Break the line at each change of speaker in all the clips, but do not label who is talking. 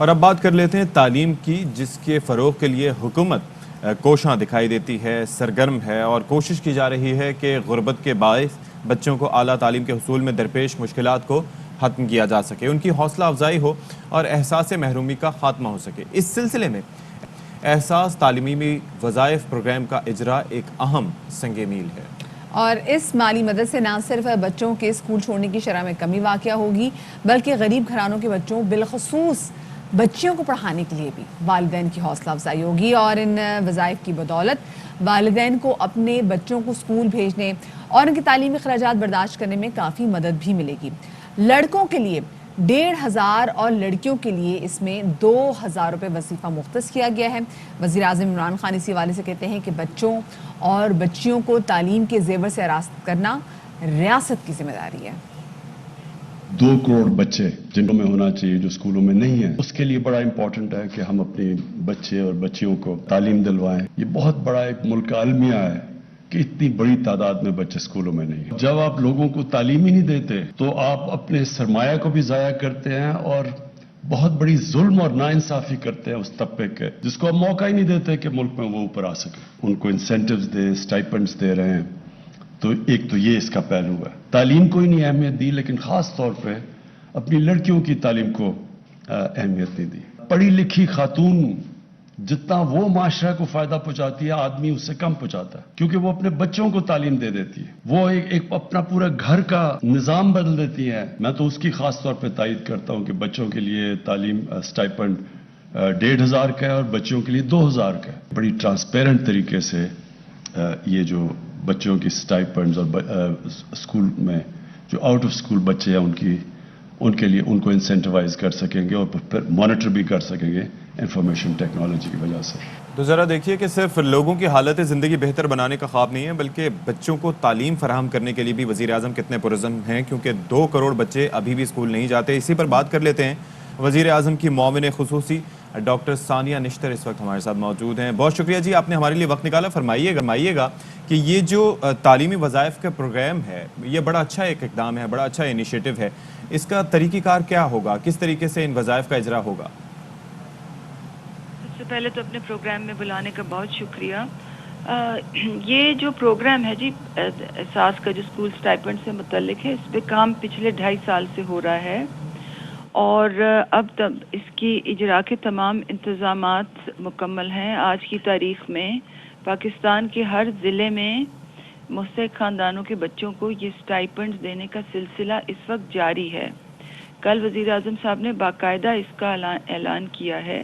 اور اب بات کر لیتے ہیں تعلیم کی، جس کے فروغ کے لیے حکومت کوشاں دکھائی دیتی ہے، سرگرم ہے اور کوشش کی جا رہی ہے کہ غربت کے باعث بچوں کو اعلیٰ تعلیم کے حصول میں درپیش مشکلات کو ختم کیا جا سکے، ان کی حوصلہ افزائی ہو اور احساس محرومی کا خاتمہ ہو سکے۔ اس سلسلے میں احساس تعلیمی وظائف پروگرام کا اجرا ایک اہم سنگ میل ہے،
اور اس مالی مدد سے نہ صرف بچوں کے اسکول چھوڑنے کی شرح میں کمی واقع ہوگی، بلکہ غریب گھرانوں کے بچوں بالخصوص بچیوں کو پڑھانے کے لیے بھی والدین کی حوصلہ افزائی ہوگی، اور ان وظائف کی بدولت والدین کو اپنے بچوں کو اسکول بھیجنے اور ان کی تعلیمی اخراجات برداشت کرنے میں کافی مدد بھی ملے گی۔ لڑکوں کے لیے 1500 اور لڑکیوں کے لیے اس میں 2000 روپے وظیفہ مختص کیا گیا ہے۔ وزیر اعظم عمران خان اسی حوالے سے کہتے ہیں کہ بچوں اور بچیوں کو تعلیم کے زیور سے آراستہ کرنا ریاست کی ذمہ داری ہے۔
2 کروڑ بچے جن میں ہونا چاہیے جو اسکولوں میں نہیں ہیں، اس کے لیے بڑا امپورٹنٹ ہے کہ ہم اپنے بچے اور بچیوں کو تعلیم دلوائیں۔ یہ بہت بڑا ایک ملک عالمیہ ہے کہ اتنی بڑی تعداد میں بچے اسکولوں میں نہیں ہیں۔ جب آپ لوگوں کو تعلیم ہی نہیں دیتے تو آپ اپنے سرمایہ کو بھی ضائع کرتے ہیں اور بہت بڑی ظلم اور ناانصافی کرتے ہیں اس طبقے کے، جس کو آپ موقع ہی نہیں دیتے کہ ملک میں وہ اوپر آ سکے۔ ان کو انسینٹیوز دے، اسٹائپنڈز دے رہے ہیں، تو ایک تو یہ اس کا پہلو ہے۔ تعلیم کو ہی نہیں اہمیت دی، لیکن خاص طور پہ اپنی لڑکیوں کی تعلیم کو اہمیت نہیں دی۔ پڑھی لکھی خاتون جتنا وہ معاشرہ کو فائدہ پہنچاتی ہے، آدمی اس سے کم پہنچاتا ہے، کیونکہ وہ اپنے بچوں کو تعلیم دے دیتی ہے، وہ ایک اپنا پورا گھر کا نظام بدل دیتی ہے۔ میں تو اس کی خاص طور پہ تائید کرتا ہوں کہ بچوں کے لیے تعلیم اسٹائپنڈ 1500 کا ہے اور بچوں کے لیے 2000 کا ہے۔ بڑی ٹرانسپیرنٹ طریقے سے یہ جو بچوں کی اسٹائپنڈز اور اسکول میں جو آؤٹ آف اسکول بچے ہیں ان کے لیے ان کو انسینٹیوائز کر سکیں گے اور پھر مانیٹر بھی کر سکیں گے انفارمیشن ٹیکنالوجی کی وجہ سے۔
تو ذرا دیکھیے کہ صرف لوگوں کی حالت زندگی بہتر بنانے کا خواب نہیں ہے، بلکہ بچوں کو تعلیم فراہم کرنے کے لیے بھی وزیر اعظم کتنے پرعزم ہیں، کیونکہ 2 کروڑ بچے ابھی بھی اسکول نہیں جاتے۔ اسی پر بات کر لیتے ہیں، وزیر اعظم کی معاون خصوصی ڈاکٹر ثانیہ نشتر اس وقت ہمارے ساتھ موجود ہیں۔ بہت شکریہ جی، آپ نے ہمارے لیے وقت نکالا۔ فرمائیے گا کہ یہ جو تعلیمی وظائف کا پروگرام ہے، یہ بڑا اچھا ایک اقدام ہے، بڑا اچھا انیشیٹو ہے، اس کا طریقہ کار کیا ہوگا، کس طریقے سے ان وظائف کا اجرا ہوگا؟
سب سے پہلے تو اپنے پروگرام میں بلانے کا بہت شکریہ۔ یہ جو پروگرام ہے جی احساس کا، جو اسکول اسٹائپنڈ سے متعلق ہے، اس پہ کام پچھلے 2.5 سال سے ہو رہا ہے، اور اب تک اس کی اجرا کے تمام انتظامات مکمل ہیں۔ آج کی تاریخ میں پاکستان کے ہر ضلع میں مستحق خاندانوں کے بچوں کو یہ اسٹائپنڈ دینے کا سلسلہ اس وقت جاری ہے۔ کل وزیر اعظم صاحب نے باقاعدہ اس کا اعلان کیا ہے،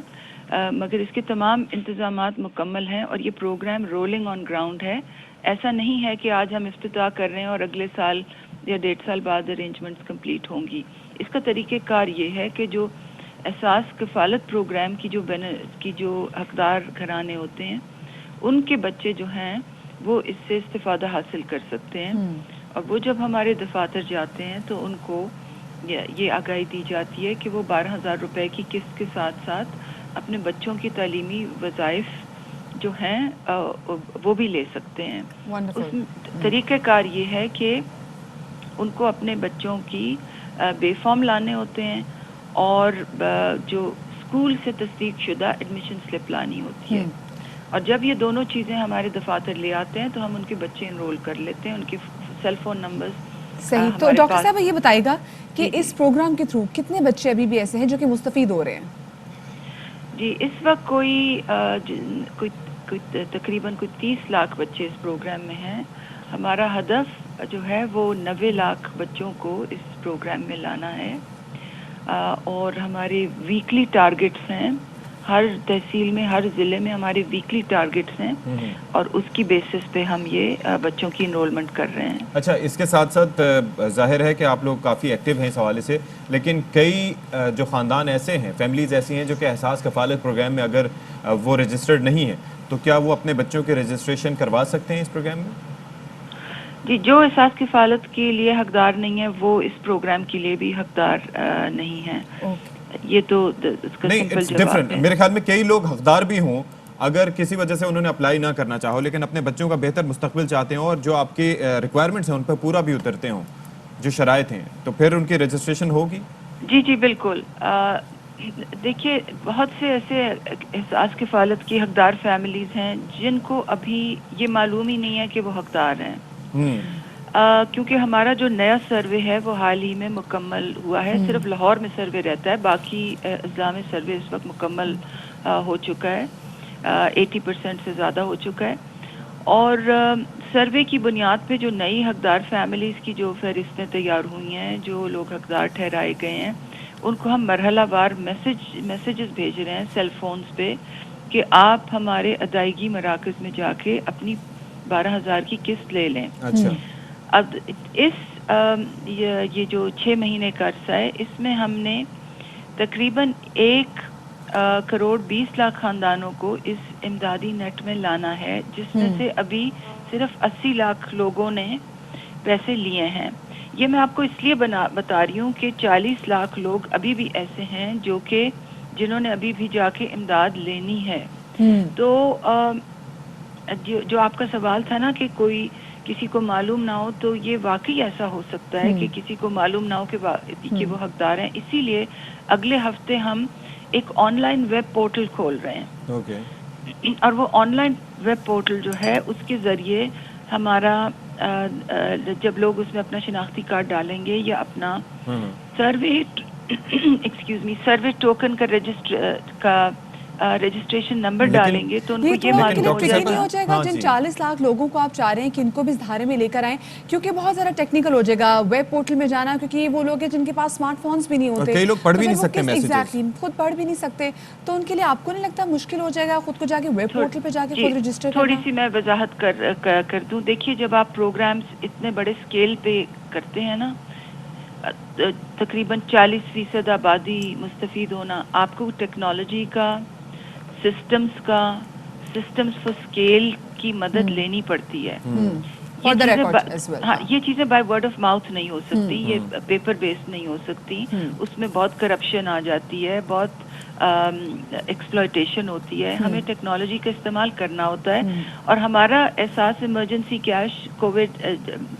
مگر اس کے تمام انتظامات مکمل ہیں اور یہ پروگرام رولنگ آن گراؤنڈ ہے۔ ایسا نہیں ہے کہ آج ہم افتتاح کر رہے ہیں اور اگلے سال یا 1.5 سال بعد ارینجمنٹس کمپلیٹ ہوں گی۔ اس کا طریقہ کار یہ ہے کہ جو احساس کفالت پروگرام کی جو حقدار گھرانے ہوتے ہیں، ان کے بچے جو ہیں وہ اس سے استفادہ حاصل کر سکتے ہیں، اور وہ جب ہمارے دفاتر جاتے ہیں تو ان کو یہ آگاہی دی جاتی ہے کہ وہ 12000 روپے کی قسط کے ساتھ ساتھ اپنے بچوں کی تعلیمی وظائف جو ہیں وہ بھی لے سکتے ہیں۔ اس طریقہ کار یہ ہے کہ ان کو اپنے بچوں کی بے فارم لانے ہوتے ہیں اور جو اسکول سے تصدیق شدہ ایڈمیشن سلپ لانی ہوتی ہے، اور جب یہ دونوں چیزیں ہمارے دفاتر لے آتے ہیں تو ہم ان کے بچے انرول کر لیتے ہیں، ان کے سیل فون نمبرز۔
صحیح، تو ڈاکٹر صاحب یہ بتائے گا کہ اس پروگرام کے تھرو کتنے بچے ابھی بھی ایسے ہیں جو کہ مستفید ہو رہے ہیں؟
جی اس وقت کوئی تقریباً 30 لاکھ بچے اس پروگرام میں ہیں۔ ہمارا ہدف جو ہے وہ 90 لاکھ بچوں کو اس پروگرام میں لانا ہے، اور ہمارے ویکلی ٹارگٹس ہیں، ہر تحصیل میں ہر ضلع میں ہمارے ویکلی ٹارگٹس ہیں، اور اس کی بیسس پہ ہم یہ بچوں کی انرولمنٹ کر رہے ہیں۔
اچھا، اس کے ساتھ ساتھ ظاہر ہے کہ آپ لوگ کافی ایکٹیو ہیں اس حوالے سے، لیکن کئی جو خاندان ایسے ہیں، فیملیز ایسی ہیں جو کہ احساس کفالت پروگرام میں اگر وہ رجسٹرڈ نہیں ہیں تو کیا وہ اپنے بچوں کے رجسٹریشن کروا سکتے ہیں اس پروگرام میں؟
جی، جو احساس کفالت کے لیے حقدار نہیں ہے وہ اس پروگرام کے لیے بھی حقدار نہیں ہے۔ یہ تو اس کا سمپل جواب ہے۔
میرے خیال میں کئی لوگ حقدار بھی ہوں، اگر کسی وجہ سے انہوں نے اپلائی نہ کرنا چاہو، لیکن اپنے بچوں کا بہتر مستقبل چاہتے ہوں اور جو آپ کے ریکوائرمنٹس ہیں ان پہ پورا بھی اترتے ہوں، جو شرائط ہیں، تو پھر ان کی رجسٹریشن ہوگی؟
جی بالکل۔ دیکھیے بہت سے ایسے احساس کفالت کی حقدار فیملیز ہیں جن کو ابھی یہ معلوم ہی نہیں ہے کہ وہ حقدار ہیں. کیونکہ ہمارا جو نیا سروے ہے وہ حال ہی میں مکمل ہوا ہے. صرف لاہور میں سروے رہتا ہے, باقی اضلاع میں سروے اس وقت مکمل ہو چکا ہے, 80% سے زیادہ ہو چکا ہے. اور سروے کی بنیاد پہ جو نئی حقدار فیملیز کی جو فہرستیں تیار ہوئی ہیں, جو لوگ حقدار ٹھہرائے گئے ہیں, ان کو ہم مرحلہ وار میسیجز بھیج رہے ہیں سیل فونز پہ کہ آپ ہمارے ادائیگی مراکز میں جا کے اپنی 12,000 کی قسط لے لیں.
اچھا.
اب یہ جو 6 مہینے کا عرصہ ہے, اس میں ہم نے تقریباً 1 کروڑ 20 لاکھ خاندانوں کو اس امدادی نیٹ میں لانا ہے, جس میں سے ابھی صرف 80 لاکھ لوگوں نے پیسے لیے ہیں. یہ میں آپ کو اس لیے بتا رہی ہوں کہ 40 لاکھ لوگ ابھی بھی ایسے ہیں جنہوں نے ابھی بھی جا کے امداد لینی ہے. تو جو آپ کا سوال تھا نا کہ کوئی کسی کو معلوم نہ ہو, تو یہ واقعی ایسا ہو سکتا ہے کہ کسی کو معلوم نہ ہو کہ وہ حقدار ہیں. اسی لیے اگلے ہفتے ہم ایک آن لائن ویب پورٹل کھول رہے ہیں. اور وہ آن لائن ویب پورٹل جو ہے اس کے ذریعے ہمارا جب لوگ اس میں اپنا شناختی کارڈ ڈالیں گے یا اپنا سروے سروے ٹوکن کا رجسٹریشن نمبر ڈالیں گے تو ان کو یہ معلوم ہو جائے
نہیں ہو جائے گا جن 40 لاکھ لوگوں کو آپ چاہ رہے ہیں کہ ان کو بھی اس دھارے میں لے کر آئیں, کیونکہ بہت زیادہ ٹیکنیکل ہو جائے گا ویب پورٹل میں جانا, کیونکہ وہ لوگ ہیں جن کے پاس اسمارٹ فونز بھی نہیں ہوتے,
کئی لوگ پڑھ بھی نہیں سکتے میسیجز,
ایگزیکٹلی خود پڑھ بھی نہیں سکتے, تو ان کے لیے آپ کو نہیں لگتا مشکل ہو جائے گا خود کو جا کے ویب پورٹل پہ جا کے خود رجسٹر کرنا؟
تھوڑی سی میں وضاحت کر دوں. دیکھیے جب آپ پروگرامز اتنے بڑے اسکیل پہ کرتے ہیں نا, تقریباً 40% آبادی مستفید ہونا, آپ کو ٹیکنالوجی کا سسٹمز فور اسکیل کی مدد لینی پڑتی ہے. یہ چیزیں بائی ورڈ آف ماؤتھ نہیں ہو سکتی, یہ پیپر بیس نہیں ہو سکتی, اس میں بہت کرپشن آ جاتی ہے, بہت ایکسپلائٹیشن ہوتی ہے. ہمیں ٹیکنالوجی کا استعمال کرنا ہوتا ہے. اور ہمارا احساس ایمرجنسی کیش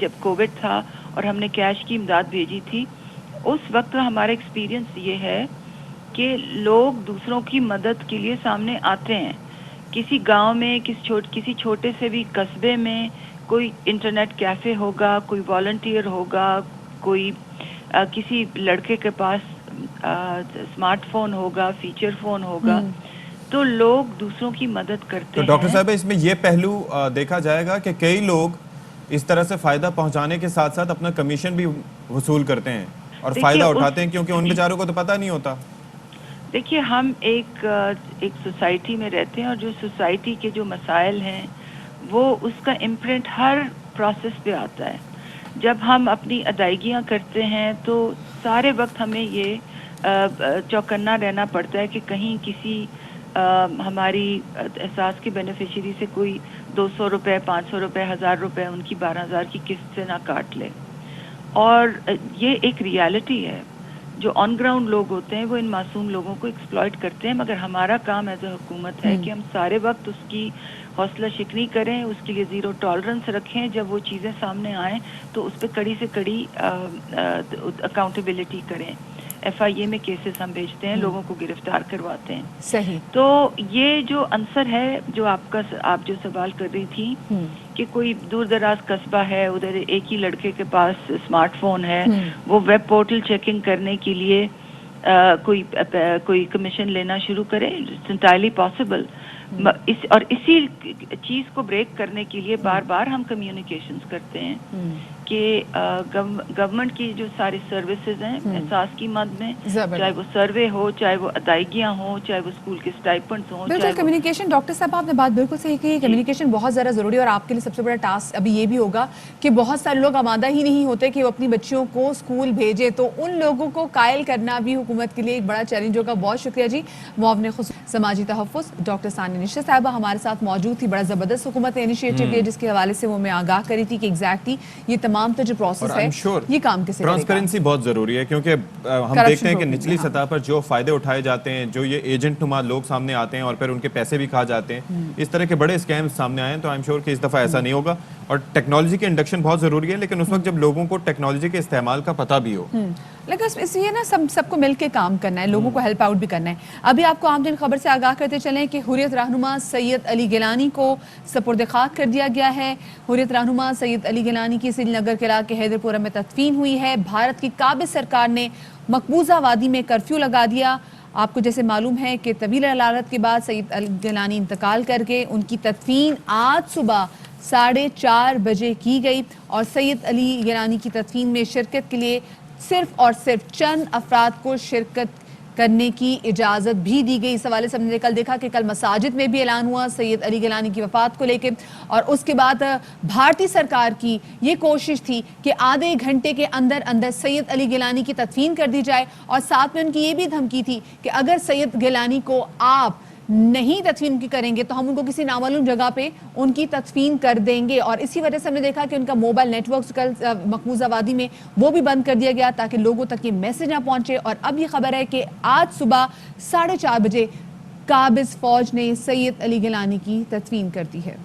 جب کووڈ تھا اور ہم نے کیش کی امداد بھیجی تھی, اس وقت ہمارا ایکسپیرینس یہ ہے کہ لوگ دوسروں کی مدد کے لیے سامنے آتے ہیں. کسی گاؤں میں کسی چھوٹے سے بھی قصبے میں کوئی انٹرنیٹ کیفے ہوگا, کوئی والنٹیئر ہوگا, کوئی کسی لڑکے کے پاس اسمارٹ فون ہوگا, فیچر فون ہوگا, تو لوگ دوسروں کی مدد کرتے ہیں.
تو ڈاکٹر صاحب اس میں یہ پہلو دیکھا جائے گا کہ کئی لوگ اس طرح سے فائدہ پہنچانے کے ساتھ ساتھ اپنا کمیشن بھی وصول کرتے ہیں اور فائدہ اٹھاتے ہیں, کیونکہ ان بیچاروں کو تو پتہ نہیں ہوتا.
دیکھیے ہم ایک سوسائٹی میں رہتے ہیں, اور جو سوسائٹی کے جو مسائل ہیں وہ اس کا امپرنٹ ہر پروسیس پہ آتا ہے. جب ہم اپنی ادائیگیاں کرتے ہیں تو سارے وقت ہمیں یہ چوکنا رہنا پڑتا ہے کہ کہیں کسی ہماری احساس کی بینیفیشری سے کوئی 200 روپے, 500 روپے, 1000 روپے ان کی 12,000 کی قسط سے نہ کاٹ لے. اور یہ ایک ریالٹی ہے. جو آن گراؤنڈ لوگ ہوتے ہیں وہ ان معصوم لوگوں کو ایکسپلائٹ کرتے ہیں, مگر ہمارا کام ایز اے حکومت ہے کہ ہم سارے وقت اس کی حوصلہ شکنی کریں, اس کے لیے زیرو ٹالرنس رکھیں. جب وہ چیزیں سامنے آئیں تو اس پہ کڑی سے کڑی اکاؤنٹیبلٹی کریں. FIA میں کیسز ہم بھیجتے ہیں, لوگوں کو گرفتار کرواتے ہیں.
صحیح.
تو یہ جو عنصر ہے جو آپ جو سوال کر رہی تھی کہ کوئی دور دراز قصبہ ہے, ادھر ایک ہی لڑکے کے پاس اسمارٹ فون ہے, وہ ویب پورٹل چیکنگ کرنے کے لیے کوئی کمیشن لینا شروع کرے, اٹس انٹائرلی پاسبل. اور اسی چیز کو بریک کرنے کے لیے بار بار ہم کمیونیکیشنز کرتے ہیں کہ گورنمنٹ کی جو ساری سروسز ہیں احساس کی مد میں, چاہے وہ سروے ہو, چاہے وہ ادائیگیاں ہوں, چاہے وہ اسکول کے اسٹائپنڈز ہوں.
بالکل کمیونیکیشن, ڈاکٹر صاحب آپ نے بات بالکل صحیح کی, کمیونیکیشن بہت زیادہ ضروری ہے. اور آپ کے لیے سب سے بڑا ٹاسک ابھی یہ بھی ہوگا کہ بہت سارے لوگ آمادہ ہی نہیں ہوتے کہ وہ اپنی بچیوں کو اسکول بھیجے, تو ان لوگوں کو قائل کرنا بھی حکومت کے لیے ایک بڑا چیلنج ہوگا. بہت شکریہ جی. معاون سماجی تحفظ ڈاکٹر ثانیہ نشرت صاحبہ ہمارے ساتھ موجود تھی. بڑا زبردست حکومت نے انیشیٹو لیا جس کے حوالے سے وہ ہمیں آگاہ کری تھی کہ ایگزیکٹلی یہ تمام جو پروسیس ہے یہ کام کیسے کرے گا.
ٹرانسپیرنسی بہت ضروری ہے, کیونکہ ہم دیکھتے ہیں کہ نچلی سطح پر جو فائدے اٹھائے جاتے ہیں, جو یہ ایجنٹ نما لوگ سامنے آتے ہیں اور پھر ان کے پیسے بھی کھا جاتے ہیں, اس طرح کے بڑے اسکیمز سامنے آئے ہیں. تو آئی ایم شیور کہ اس دفعہ ایسا نہیں ہوگا. اور ٹیکنالوجی کے انڈکشن بہت ضروری ہے, لیکن اس وقت جب لوگوں کو ٹیکنالوجی کے استعمال کا پتہ بھی ہو.
لیکن اس لیے نا سب کو مل کے کام کرنا ہے, لوگوں کو ہیلپ آؤٹ بھی کرنا ہے. ابھی آپ کو عام دن خبر سے آگاہ کرتے چلیں کہ حریت رہنما سید علی گیلانی کو سپرد خاک کر دیا گیا ہے. حریت رہنما سید علی گیلانی کی سری نگر کے علاقے حیدر پورہ میں تدفین ہوئی ہے. بھارت کی قابض سرکار نے مقبوضہ وادی میں کرفیو لگا دیا. آپ کو جیسے معلوم ہے کہ طویل علالت کے بعد سید علی گیلانی انتقال کر کے ان کی تدفین آج صبح 4:30 بجے کی گئی, اور سید علی گیلانی کی تدفین میں شرکت کے لیے صرف اور صرف چند افراد کو شرکت کرنے کی اجازت بھی دی گئی. اس حوالے سے ہم نے کل دیکھا کہ کل مساجد میں بھی اعلان ہوا سید علی گیلانی کی وفات کو لے کے, اور اس کے بعد بھارتی سرکار کی یہ کوشش تھی کہ آدھے گھنٹے کے اندر اندر سید علی گیلانی کی تدفین کر دی جائے, اور ساتھ میں ان کی یہ بھی دھمکی تھی کہ اگر سید گیلانی کو آپ نہیں تدفین کی کریں گے تو ہم ان کو کسی نامعلوم جگہ پہ ان کی تدفین کر دیں گے. اور اسی وجہ سے ہم نے دیکھا کہ ان کا موبائل نیٹ ورک کل مقبوضہ وادی میں وہ بھی بند کر دیا گیا تاکہ لوگوں تک یہ میسج نہ پہنچے. اور اب یہ خبر ہے کہ آج صبح 4:30 بجے قابض فوج نے سید علی گیلانی کی تدفین کر دی ہے.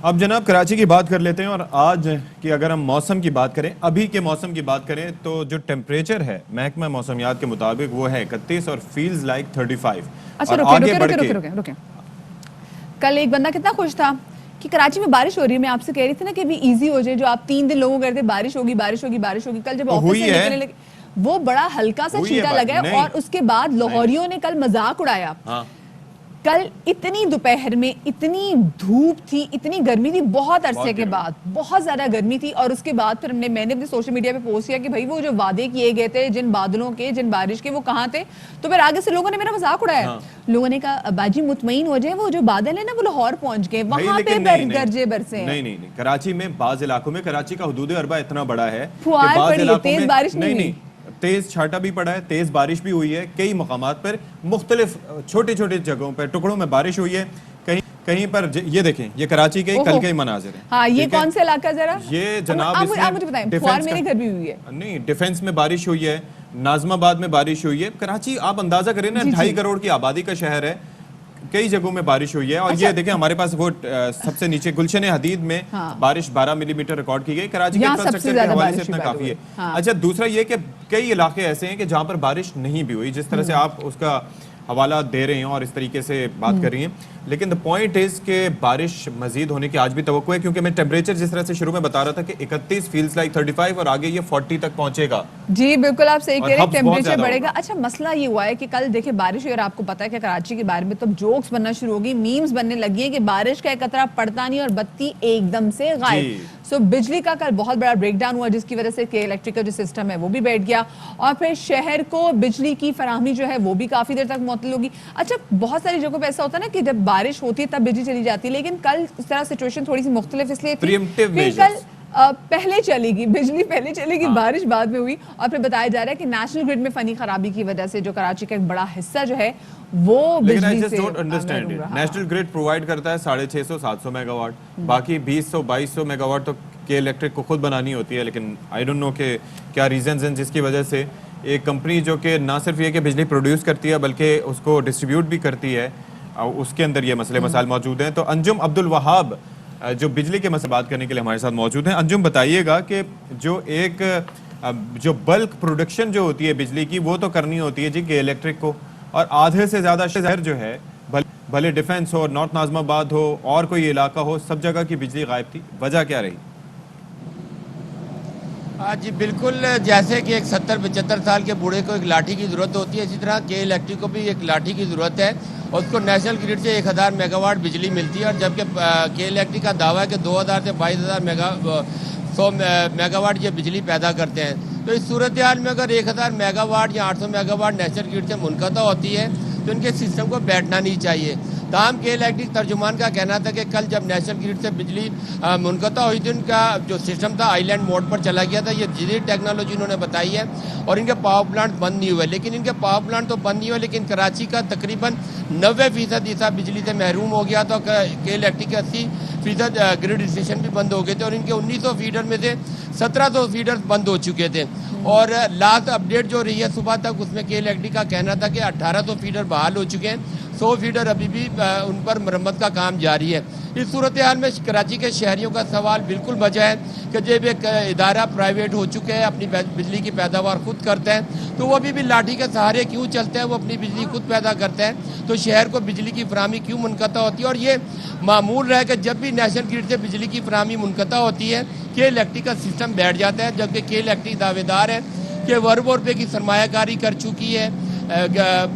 اب جناب کراچی کی بات کر لیتے ہیں, اور آج کی اگر ہم موسم کی بات کریں, ابھی کے موسم کی بات کریں تو جو ٹیمپریچر ہے محکمہ موسمیات کے مطابق وہ ہے 31 اور فیلز لائک 35.
اچھا رکے, کل ایک بندہ کتنا خوش تھا کہ کراچی میں بارش ہو رہی ہے. میں آپ سے کہہ رہی تھی نا کہ بھی ایزی ہو جائے, جو آپ 3 دن لوگوں کہتے بارش ہوگی بارش ہوگی بارش ہوگی, کل جب آفس سے نکلنے لگے وہ بڑا ہلکا سا چھینٹا لگا ہے. اور اس کے بعد لاہوریوں نے کل مذاق اڑایا. کل اتنی دوپہر میں اتنی دھوپ تھی, اتنی گرمی تھی, بہت عرصے کے بعد بہت زیادہ گرمی تھی. اور اس کے بعد پھر میں نے اپنے سوشل میڈیا پہ پوسٹ کیا کہ بھائی وہ جو وعدے کیے گئے تھے جن بادلوں کے جن بارش کے وہ کہاں تھے. تو پھر آگے سے لوگوں نے میرا مذاق اڑایا. لوگوں نے کہا باجی مطمئن ہو جائے, وہ جو بادل ہے نا وہ لاہور پہنچ گئے, وہاں پہ گرجے برسے.
نہیں, کراچی میں بعض علاقوں میں, کراچی کا حدود عربہ اتنا بڑا ہے کہ
فوار
بعض
پڑی,
علاقوں
تیز
میں
بارش نہیں,
تیز چھاٹا بھی پڑا ہے, تیز بارش بھی ہوئی ہے. کئی مقامات پر مختلف چھوٹے چھوٹے جگہوں پر ٹکڑوں میں بارش ہوئی ہے. کہیں پر یہ دیکھیں, یہ کراچی کے کل کے ہی مناظر ہیں.
ہاں, یہ کون سے علاقہ ذرا
یہ جناب
مجھے بتائیں, فوار میرے گھر بھی ہوئی ہے.
نہیں, ڈیفنس میں بارش ہوئی ہے, ناظم آباد میں بارش ہوئی ہے. کراچی آپ اندازہ کریں نا 2.5 کروڑ کی آبادی کا شہر ہے, کئی جگہوں میں بارش ہوئی ہے. اور یہ دیکھیں ہمارے پاس وہ سب سے نیچے گلشن حدید میں بارش 12 ملی میٹر ریکارڈ کی گئی. کراچی کے انفراسٹرکچر کے حوالے سے اتنا کافی ہے. اچھا, دوسرا یہ کہ کئی علاقے ایسے ہیں کہ جہاں پر بارش نہیں بھی ہوئی, جس طرح سے آپ اس کا حوالہ دے رہے ہیں اور اس طریقے سے بات کر رہی ہیں. لیکن the point is کہ بارش مزید ہونے کی آج بھی توقع ہے, کیونکہ میں ٹیمپریچر جس طرح سے شروع میں بتا رہا تھا کہ 31 feels like 35 اور آگے یہ 40 تک پہنچے گا.
جی بالکل آپ صحیح کہہ رہے ہیں, ٹیمپریچر بڑھے گا. اچھا مسئلہ یہ ہوا ہے کہ کل دیکھیں بارش ہوئی, اور آپ کو پتا ہے کہ کراچی کے بارے میں تو جوکس بننا شروع ہو گئی, میمز بننے لگی ہیں کہ بارش کا ایک قطرہ پڑتا نہیں اور بتی ایک دم سے غائب. سو بجلی کا کل بہت بڑا بریک ڈاؤن ہوا, جس کی وجہ سے کہ الیکٹرک کا جو سسٹم ہے وہ بھی بیٹھ گیا, اور پھر شہر کو بجلی کی فراہمی جو ہے وہ بھی کافی دیر تک معطل ہوگی. اچھا بہت ساری جگہوں پہ ایسا ہوتا ہے نا کہ جب بارش ہوتی ہے تب بجلی چلی جاتی ہے, لیکن کل اس طرح سچویشن تھوڑی سی مختلف اس لیے تھی, کل پہلے چلے گی بجلی, پہلے چلے گی, بارش بعد میں ہوئی. اور پھر بتایا جا رہا ہے کہ نیشنل گرڈ میں فنی خرابی کی وجہ سے جو کراچی کا ایک بڑا حصہ جو ہے وہ بجلی سے
نیشنل گرڈ پرووائڈ کرتا ہے 650-700 میگا واٹ, باقی 200-2200 میگا واٹ تو کے الیکٹرک کو خود بنانی ہوتی ہے. لیکن آئی ڈونٹ نو کہ کیا ریزنز ہیں جس کی وجہ سے ایک کمپنی جو کہ نہ صرف یہ کہ بجلی پروڈیوس کرتی ہے بلکہ اس کو ڈسٹریبیوٹ بھی کرتی ہے, اس کے اندر یہ مسئلے مسائل موجود ہیں. تو انجم عبد الوہاب جو بجلی کے مسئلے بات کرنے کے لیے ہمارے ساتھ موجود ہیں. انجم بتائیے گا کہ جو بلک پروڈکشن جو ہوتی ہے بجلی کی وہ تو کرنی ہوتی ہے جی کہ الیکٹرک کو, اور آدھے سے زیادہ شہر جو ہے بھلے ڈیفنس ہو, نارتھ ناظم آباد ہو, اور کوئی علاقہ ہو, سب جگہ کی بجلی غائب تھی. وجہ کیا رہی؟
جی بالکل, جیسے کہ ایک 70-75 سال کے بوڑھے کو ایک لاٹھی کی ضرورت ہوتی ہے, اسی طرح کے الیکٹرک کو بھی ایک لاٹھی کی ضرورت ہے, اور اس کو نیشنل گرڈ سے 1000 میگا واٹ بجلی ملتی ہے. اور جبکہ کے الیکٹرک کا دعویٰ ہے کہ 2000 سے 22000 میگا واٹ یہ بجلی پیدا کرتے ہیں. تو اس صورتحال میں اگر 1000 میگا واٹ یا 800 میگا واٹ نیشنل گرڈ سے منقطع ہوتی ہے تو ان کے سسٹم کو بیٹھنا نہیں چاہیے. تاہم کے الیکٹرک ترجمان کا کہنا تھا کہ کل جب نیشنل گرڈ سے بجلی منقطع ہوئی تھی ان کا جو سسٹم تھا آئی لینڈ موڈ پر چلا گیا تھا. یہ جدید ٹیکنالوجی انہوں نے بتائی ہے, اور ان کے پاور پلانٹ بند نہیں ہوئے. لیکن ان کے پاور پلانٹ تو بند نہیں ہوئے, لیکن کراچی کا تقریباً 90% حصہ بجلی سے محروم ہو گیا تھا. کے الیکٹرک کے 80% گرڈ اسٹیشن بھی بند ہو گئے تھے, اور ان کے 1900 فیڈر میں سے 1700 فیڈر بند ہو چکے تھے. اور لاسٹ اپڈیٹ جو رہی ہے صبح تک, اس میں کے الیکٹرک کا کہنا تھا کہ 1800 فیڈر بحال ہو چکے ہیں, 100 فیڈر ابھی بھی ان پر مرمت کا کام جاری ہے. اس صورتحال میں کراچی کے شہریوں کا سوال بالکل بجا ہے کہ جب ایک ادارہ پرائیویٹ ہو چکے ہیں، اپنی بجلی کی پیداوار خود کرتے ہیں، تو وہ ابھی بھی لاٹھی کے سہارے کیوں چلتے ہیں؟ وہ اپنی بجلی خود پیدا کرتے ہیں تو شہر کو بجلی کی فراہمی کیوں منقطع ہوتی ہے؟ اور یہ معمول رہے کہ جب بھی نیشنل گرڈ سے بجلی کی فراہمی منقطع ہوتی ہے کے الیکٹرک کا سسٹم بیٹھ جاتا ہے، جبکہ کے الیکٹرک دعوے دار ہے کہ اربوں روپے کی سرمایہ کاری کر چکی ہے،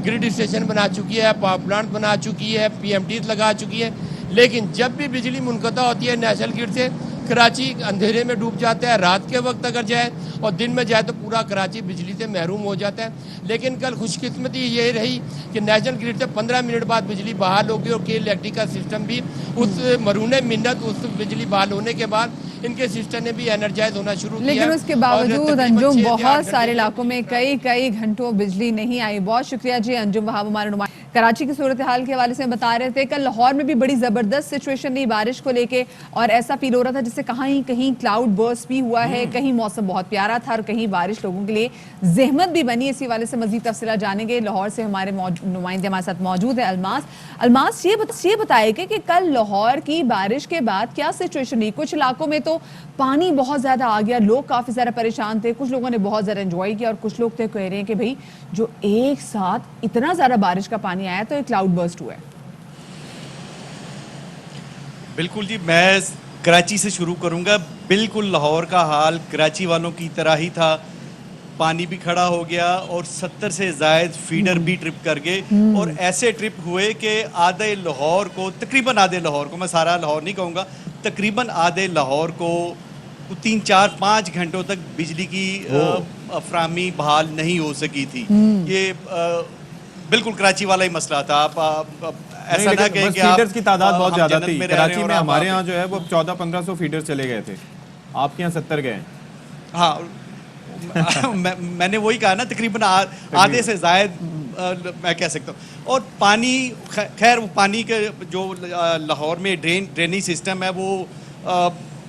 گرڈ اسٹیشن بنا چکی ہے، پاور پلانٹ بنا چکی ہے، پی ایم ٹیز لگا چکی ہے، لیکن جب بھی بجلی منقطع ہوتی ہے نیشنل گرڈ سے، کراچی اندھیرے میں ڈوب جاتا ہے. رات کے وقت اگر جائے اور دن میں جائے تو پورا کراچی بجلی سے محروم ہو جاتا ہے. لیکن کل خوش قسمتی یہ رہی کہ نیشنل گرڈ سے 15 منٹ بعد بجلی بحال ہوگی اور کے الیکٹرک کا سسٹم بھی اس مرہون منت اس بجلی بحال ہونے کے بعد ان کے سسٹم نے بھی انرجائز ہونا شروع کیا.
لیکن اس کے باوجود انجم بہت سارے علاقوں میں کئی گھنٹوں بجلی نہیں آئی. بہت شکریہ جی انجم وہاب ہمارے نمائندہ کراچی کی صورتحال کے حوالے سے بتا رہے تھے. کل لاہور میں بھی بڑی زبردست سچویشن نہیں بارش کو لے کے اور ایسا فیل ہو رہا تھا جسے کہیں کلاؤڈ برسٹ بھی ہوا ہے, کہیں موسم بہت پیارا تھا اور کہیں بارش لوگوں کے لیے زحمت بھی بنی. اسی حوالے سے مزید تفصیلات جانیں گے. لاہور سے ہمارے نمائندے ہمارے ساتھ موجود ہے الماس یہ بتائے کہ کل لاہور کی بارش کے بعد کیا سچویشن رہی. کچھ علاقوں میں تو پانی بہت زیادہ آ گیا, لوگ کافی زیادہ پریشان تھے, کچھ لوگوں نے بہت زیادہ انجوائے کیا اور کچھ لوگ تو کہہ رہے ہیں کہ بھئی جو ایک ساتھ اتنا زیادہ بارش کا پانی آیا تو ایک کلاؤڈ برسٹ ہوا ہے.
بالکل جی, میں کراچی سے شروع کروں گا. بالکل لاہور کا حال کراچی والوں کی طرح ہی تھا. پانی بھی کھڑا ہو گیا اور 70 سے زائد فیڈر بھی ٹرپ کر گئے اور ایسے ٹرپ ہوئے کہ تقریباً آدھے لاہور کو, میں سارا لاہور نہیں کہوں گا, تقریباً آدھے لاہور کو 3, 4, 5 گھنٹوں تک بجلی کی فراہمی بحال نہیں ہو سکی تھی. یہ بالکل کراچی والا ہی مسئلہ تھا. آپ ایسا نہ کہیں کہ
فیڈرز کی تعداد بہت زیادہ تھی کراچی میں. ہمارے ہاں جو ہے وہ 1400-1500 فیڈر چلے گئے تھے, آپ کے یہاں 70 گئے.
ہاں میں نے وہی کہا نا, تقریباً آدھے سے زائد میں کہہ سکتا ہوں. اور پانی, خیر وہ پانی کے جو لاہور میں ڈرینیج سسٹم ہے وہ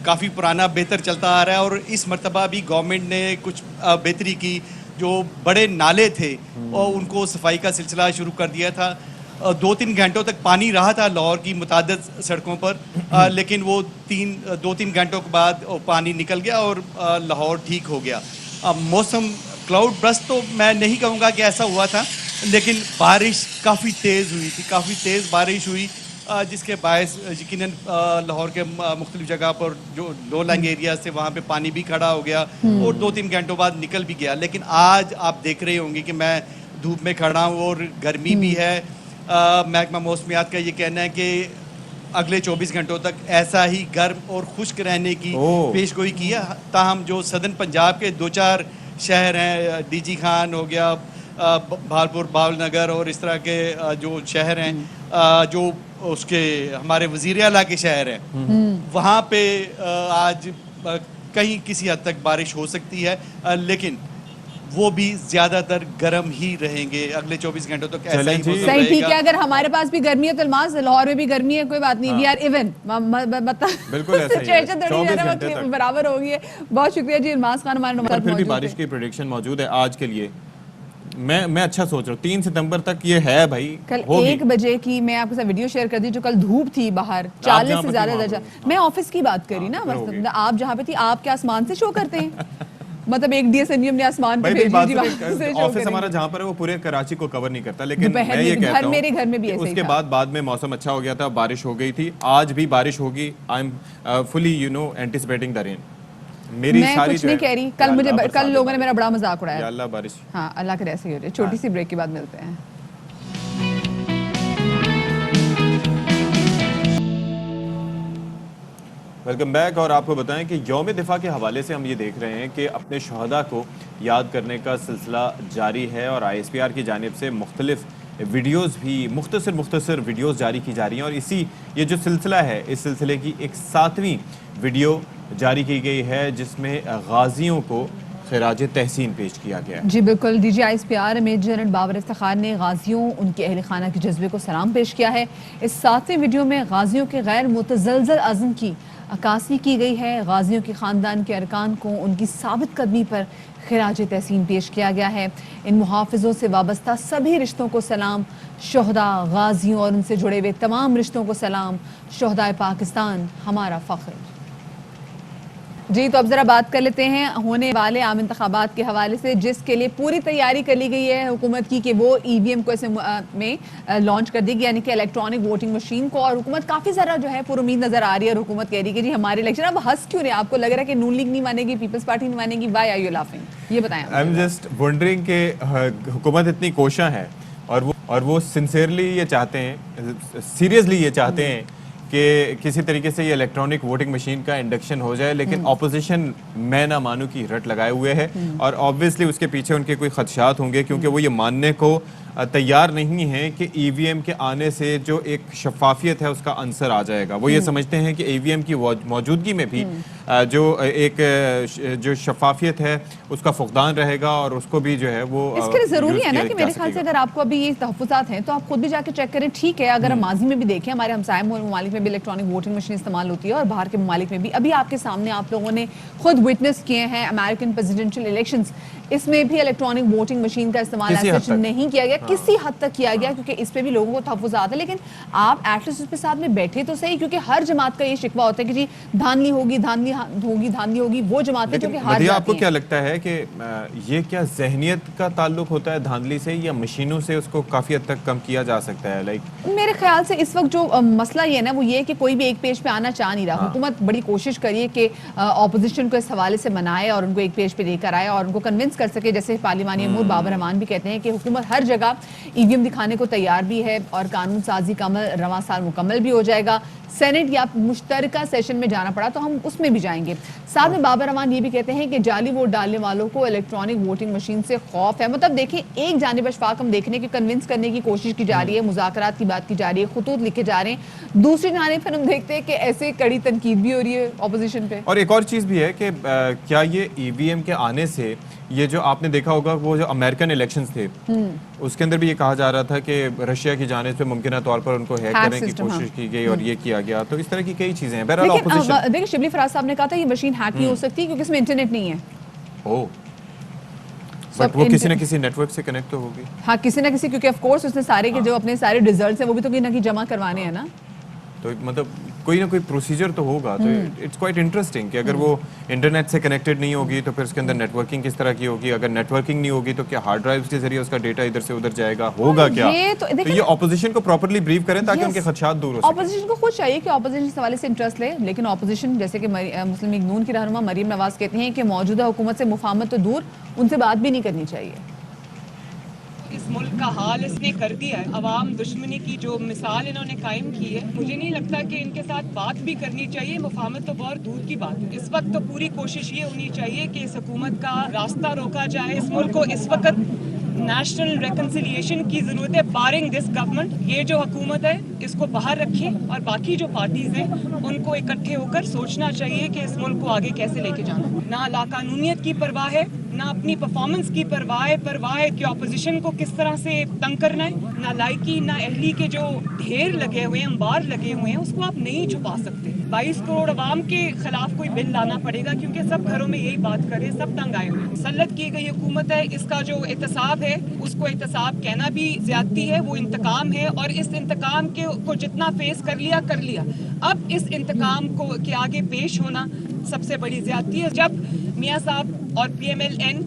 کافی پرانا بہتر چلتا آ رہا ہے اور اس مرتبہ بھی گورنمنٹ نے کچھ بہتری کی. جو بڑے نالے تھے اور ان کو صفائی کا سلسلہ شروع کر دیا تھا. 2-3 گھنٹوں تک پانی رہا تھا لاہور کی متعدد سڑکوں پر, لیکن وہ 2-3 گھنٹوں کے بعد پانی نکل گیا اور لاہور ٹھیک ہو گیا. موسم کلاؤڈ برسٹ تو میں نہیں کہوں گا کہ ایسا ہوا تھا, لیکن بارش کافی تیز ہوئی تھی, کافی تیز بارش ہوئی جس کے باعث یقیناً لاہور کے مختلف جگہ پر جو لو لائنگ ایریاز تھے وہاں پہ پانی بھی کھڑا ہو گیا اور 2-3 گھنٹوں بعد نکل بھی گیا. لیکن آج آپ دیکھ رہے ہوں گے کہ میں دھوپ میں کھڑا ہوں اور گرمی بھی ہے. محکمہ موسمیات کا یہ کہنا ہے کہ اگلے 24 گھنٹوں تک ایسا ہی گرم اور خشک رہنے کی پیش گوئی کی ہے. تاہم جو صدرن پنجاب کے 2-4 شہر ہیں, ڈی جی خان ہو گیا, بھالپور, باول نگر اور اس طرح کے جو شہر ہیں, جو اس کے ہمارے وزیر اعلیٰ کے شہر ہیں, وہاں پہ آج کہیں کسی حد تک بارش ہو سکتی ہے, لیکن وہ بھی زیادہ تر گرم ہی رہیں گے اگلے 24 گھنٹوں تک. ایسا ہی موسم
صحیح, ٹھیک ہے. اگر ہمارے پاس بھی گرمی ہے تو الماس لاہور میں بھی گرمی ہے, کوئی بات نہیں, وی آر ایون,
بالکل ایسا ہی ہے,
برابر ہوگی ہے. بہت شکریہ جی الماس خان ہمارے نمبر.
پھر بھی بارش کی پریڈکشن موجود ہے آج کے لیے. میں اچھا سوچ رہا ہوں 3 ستمبر تک یہ ہے بھائی.
کل 1 بجے کی میں آپ کے ساتھ ویڈیو شیئر کر دی جو کل دھوپ تھی باہر 40 سے زیادہ درجہ. میں آفس کی بات کر رہی نا, مطلب آپ جہاں پہ تھی آپ کیا آسمان سے شو کرتے ہیں؟ مطلب ایک ڈی ایس این ایم نے آسمان پہ بھیجی,
آفس ہمارا جہاں پر ہے وہ پورے کراچی کو کور نہیں کرتا, لیکن میں یہ کہتا ہوں
میرے گھر میں بھی ایسے ہی تھا.
اس کے بعد میں موسم اچھا ہو گیا تھا, بارش ہو گئی تھی. آج بھی بارش ہوگی. I am fully anticipating the رین.
میں کچھ نہیں کہہ رہی. کل لوگوں نے میرا بڑا مذاق اڑایا.
یا اللہ بارش.
ہاں اللہ کرے ایسے ہی ہو رہی ہے. چھوٹی سی بریک کے بعد ملتے ہیں.
Welcome back. اور آپ کو بتائیں کہ یوم دفاع کے حوالے سے ہم یہ دیکھ رہے ہیں کہ اپنے شہداء کو یاد کرنے کا سلسلہ جاری ہے اور آئی ایس پی آر کی جانب سے مختلف ویڈیوز بھی مختصر ویڈیوز جاری کی جا رہی ہیں. اور یہ جو سلسلہ ہے, اس سلسلے کی ایک 7ویں ویڈیو جاری کی گئی ہے جس میں غازیوں کو خراج تحسین پیش کیا گیا.
جی بالکل. D G I S P R major general Babar Iftikhar نے غازیوں, ان کے اہل خانہ کے جذبے کو سلام پیش کیا ہے. اس 7ویں ویڈیو میں غازیوں کے غیر متزلزل عزم کی عکاسی کی گئی ہے. غازیوں کے خاندان کے ارکان کو ان کی ثابت قدمی پر خراج تحسین پیش کیا گیا ہے. ان محافظوں سے وابستہ سبھی رشتوں کو سلام. شہداء، غازیوں اور ان سے جڑے ہوئے تمام رشتوں کو سلام. شہدائے پاکستان ہمارا فخر. جی تو اب ذرا بات کر لیتے ہیں ہونے والے عام انتخابات کے حوالے سے، جس کے لیے پوری تیاری کر لی گئی ہے حکومت کی کہ وہ ای وی ایم کو اس میں لانچ کر دے گی، یعنی کہ الیکٹرانک ووٹنگ مشین کو. اور حکومت کافی ذرا جو ہے پر امید نظر آ رہی ہے، اور حکومت کہہ رہی ہے کہ جی ہمارے الیکشن. اب ہنس کیوں رہے ہیں؟ آپ کو لگ رہا ہے کہ نون لیگ نہیں مانے گی، پیپلز پارٹی نہیں مانے گی؟ Why are you laughing? یہ بتائیں.
آئی ایم جسٹ ونڈرنگ کہ حکومت اتنی کوشاں ہے اور وہ سنسیئرلی یہ چاہتے ہیں، سیریسلی یہ چاہتے ہیں کہ کسی طریقے سے یہ الیکٹرانک ووٹنگ مشین کا انڈکشن ہو جائے، لیکن اپوزیشن میں نہ مانو کی رٹ لگائے ہوئے ہے. اور آبویسلی اس کے پیچھے ان کے کوئی خدشات ہوں گے، کیونکہ وہ یہ ماننے کو تیار نہیں ہیں کہ ای وی ایم کے آنے سے جو ایک شفافیت ہے اس کا عنصر آ جائے گا. وہ یہ سمجھتے ہیں کہ ای وی ایم کی موجودگی میں بھی جو ایک جو شفافیت ہے اس کا فقدان رہے گا، اور اس کو بھی جو ہے وہ
اس کے لیے ضروری ہے نا کہ میرے خیال سے اگر آپ کو ابھی یہ تحفظات ہیں تو آپ خود بھی جا کے چیک کریں. ٹھیک ہے، اگر ہم ماضی میں بھی دیکھیں ہمارے ہمسائے ممالک میں بھی الیکٹرانک ووٹنگ مشین استعمال ہوتی ہے، اور باہر کے ممالک میں بھی. ابھی آپ کے سامنے آپ لوگوں نے خود وٹنس کیے ہیں امریکن پریزیڈنشل الیکشنز، اس میں بھی الیکٹرانک ووٹنگ مشین کا استعمال ایسا نہیں کیا گیا، کسی حد تک کیا گیا، کیونکہ اس پہ بھی لوگوں کو تحفظات ہے. لیکن آپ ایٹ لیسٹ اس پہ ساتھ میں بیٹھے تو صحیح، کیونکہ ہر جماعت کا یہ شکوہ ہوتا ہے کہ جی دھاندلی ہوگی، دھاندلی ہوگی. وہ جماعتیں جو کہ ہار جاتی ہیں.
آپ کو کیا لگتا ہے کہ یہ کیا ذہنیت کا تعلق ہوتا ہے دھاندلی سے، یا مشینوں سے اس کو کافی حد تک کم کیا جا سکتا ہے؟
میرے خیال سے اس وقت جو مسئلہ یہ ہے نا وہ یہ ہے کہ کوئی بھی ایک پیج پہ آنا چاہ نہیں رہا. حکومت بڑی کوشش کریے کہ اپوزیشن کو اس حوالے سے منائے اور ان کو ایک پیج پہ لے کر آئے اور ان کو کنونس کر سکے. جیسے پارلیمانی امور بابر رحمان بھی کہتے ہیں کہ حکومت ہر جگہ ای وی ایم دکھانے کو تیار بھی ہے، اور قانون سازی کا عمل رواں سال مکمل بھی ہو جائے گا. سینٹ یا مشترکہ سیشن میں جانا پڑا تو ہم اس میں بھی جائیں گے. ساتھ میں بابر رحمان یہ بھی کہتے ہیں کہ جعلی ووٹ ڈالنے والوں کو الیکٹرانک ووٹنگ مشین سے خوف ہے. مطلب دیکھیں ایک جانب اشفاق ہم دیکھنے کی کنونس کرنے کی کوشش کی جا رہی ہے، مذاکرات کی بات کی جا رہی ہے، خطوط لکھے جا رہے ہیں. دوسری جانب پھر ہم دیکھتے ہیں کہ ایسے کڑی تنقید بھی ہو رہی ہے اپوزیشن پہ.
اور ایک اور چیز بھی ہے کہ کیا یہ ای وی ایم کے آنے سے یہ جو آپ نے دیکھا ہوگا وہ جو امریکن الیکشنز تھے اس کے اندر بھی یہ کہا جا رہا تھا کہ رشیا کی جانب سے ممکنہ طور پر ان کو ہیک کرنے کی کوشش کی گئی اور یہ کیا گیا. تو اس طرح کی کئی چیزیں ہیں. بہرحال اپوزیشن
دیکھیں شبلی فراز صاحب نے کہا تھا یہ مشین ہیک نہیں ہو سکتی کیونکہ اس میں انٹرنیٹ نہیں ہے.
بٹ وہ کسی نہ کسی نیٹ ورک سے کنیکٹ تو ہوگی.
ہاں کسی نہ کسی، کیونکہ آف کورس اس نے سارے کے جو اپنے سارے ریزلٹس ہیں وہ بھی تو کہیں نہ کہیں جمع کروانے ہیں نا.
تو مطلب کوئی نہ کوئی پروسیجر تو ہوگا. تو اٹس کوائٹ انٹرسٹنگ کہ اگر وہ انٹرنیٹ سے کنیکٹڈ نہیں ہوگی تو پھر اس کے اندر نیٹ ورکنگ کس طرح کی ہوگی. اگر نیٹ ورکنگ نہیں ہوگی تو کیا ہارڈ ڈرائیوز کے ذریعے اس کا ڈیٹا ادھر سے ادھر جائے گا، ہوگا کیا؟ تو یہ اپوزیشن کو پراپرلی بریف کریں تاکہ ان کے خدشات دور ہو سکیں.
اپوزیشن کو خود چاہیے کہ اپوزیشن اس حوالے سے انٹرسٹ لے، لیکن اپوزیشن جیسے کہ مسلم لیگ نون کی رہنما مریم نواز کہتی ہیں کہ موجودہ حکومت سے مفاہمت تو دور، ان سے بات بھی نہیں کرنی چاہیے.
اس ملک کا حال اس نے کر دیا ہے. عوام دشمنی کی جو مثال انہوں نے قائم کی ہے، مجھے نہیں لگتا کہ ان کے ساتھ بات بھی کرنی چاہیے. مفاہمت تو بہت دور کی بات ہے. اس وقت تو پوری کوشش یہ ہونی چاہیے کہ اس حکومت کا راستہ روکا جائے. اس ملک کو اس وقت نیشنل ریکنسیلیشن کی ضرورت ہے. بارنگ دس گورنمنٹ، یہ جو حکومت ہے اس کو باہر رکھیں اور باقی جو پارٹیز ہیں ان کو اکٹھے ہو کر سوچنا چاہیے کہ اس ملک کو آگے کیسے لے کے جانا. نہ لاقانونیت کی پرواہ ہے، نہ اپنی پرفارمنس کی پرواہ ہے کہ اپوزیشن کو کس طرح سے تنگ کرنا ہے. نہ لائکی نہ اہلی کے جو ڈھیر لگے ہوئے ہیں، انبار لگے ہوئے ہیں، اس کو آپ نہیں چھپا سکتے. 22 کروڑ عوام کے خلاف کوئی بل لانا پڑے گا کیونکہ سب گھروں میں یہی بات کرے، سب تنگ آئے ہوئے. مسلط کی گئی حکومت ہے، اس کا جو احتساب ہے اس کو احتساب کہنا بھی زیادتی ہے. وہ انتقام ہے اور اس انتقام کو جتنا فیس کر لیا. اب اس انتقام کو کے آگے پیش ہونا سب سے بڑی زیادتی ہے. جب میاں صاحب اور پی ایم ایل این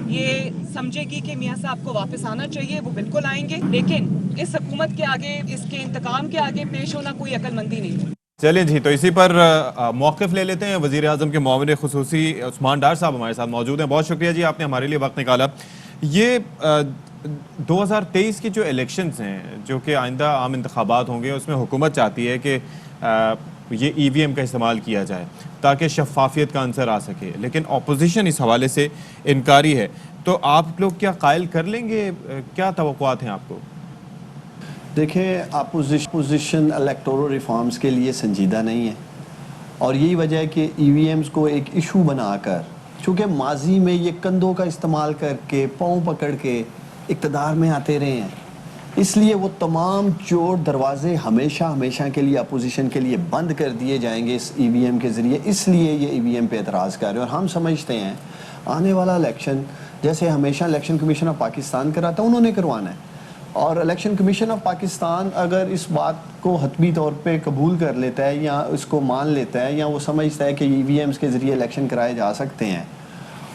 یہ سمجھے گی کہ میاں صاحب کو واپس آنا چاہیے، وہ بالکل آئیں گے. لیکن اس حکومت کے آگے، اس کے انتقام کے آگے پیش ہونا کوئی عقل مندی نہیں ہے.
چلیں جی، تو اسی پر موقف لے لیتے ہیں. وزیر اعظم کے معاون خصوصی عثمان ڈار صاحب ہمارے ساتھ موجود ہیں. بہت شکریہ جی، آپ نے ہمارے لیے وقت نکالا. یہ 2023 کی جو الیکشنز ہیں جو کہ آئندہ عام انتخابات ہوں گے، اس میں حکومت چاہتی ہے کہ یہ ای وی ایم کا استعمال کیا جائے تاکہ شفافیت کا عنصر آ سکے، لیکن اپوزیشن اس حوالے سے انکاری ہے. تو آپ لوگ کیا قائل کر لیں گے؟ کیا توقعات ہیں آپ کو؟
دیکھیں، اپوزیشن الیکٹورل ریفارمز کے لیے سنجیدہ نہیں ہے، اور یہی وجہ ہے کہ ای وی ایمز کو ایک ایشو بنا کر، چونکہ ماضی میں یہ کندھوں کا استعمال کر کے، پاؤں پکڑ کے اقتدار میں آتے رہے ہیں، اس لیے وہ تمام چور دروازے ہمیشہ کے لیے اپوزیشن کے لیے بند کر دیے جائیں گے اس ای وی ایم کے ذریعے. اس لیے یہ ای وی ایم پہ اعتراض کر رہے ہیں. اور ہم سمجھتے ہیں آنے والا الیکشن جیسے ہمیشہ الیکشن کمیشن آف پاکستان کراتا ہے انہوں نے کروانا ہے، اور الیکشن کمیشن آف پاکستان اگر اس بات کو حتمی طور پہ قبول کر لیتا ہے یا اس کو مان لیتا ہے یا وہ سمجھتا ہے کہ ای وی ایمز کے ذریعے الیکشن کرائے جا سکتے ہیں،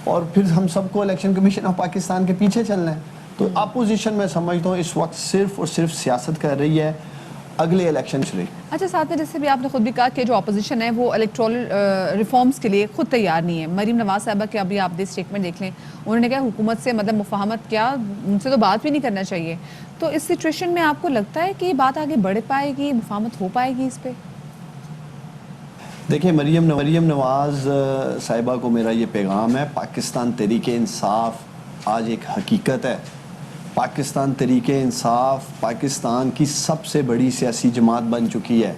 اور پھر ہم سب کو الیکشن کمیشن آف پاکستان کے پیچھے چلنا ہے، تو اپوزیشن میں سمجھتا ہوں اس وقت صرف اور صرف سیاست کر رہی ہے اگلے الیکشن سے۔
اچھا، ساتھ میں جیسے بھی آپ نے خود بھی کہا کہ جو اپوزیشن ہے وہ الیکٹورل ریفارمز کے لیے خود تیار نہیں ہے۔ مریم نواز صاحبہ کے ابھی آپ اسٹیٹمنٹ دیکھ لیں، انہوں نے کہا حکومت سے مطلب مفاہمت کیا، ان سے تو بات بھی نہیں کرنا چاہیے، تو اس سچویشن میں آپ کو لگتا ہے کہ یہ بات آگے بڑھ پائے گی، مفاہمت ہو پائے گی اس پہ؟
دیکھیں مریم نواز صاحبہ کو میرا یہ پیغام ہے، پاکستان تحریک انصاف آج ایک حقیقت ہے، پاکستان تحریک انصاف پاکستان کی سب سے بڑی سیاسی جماعت بن چکی ہے۔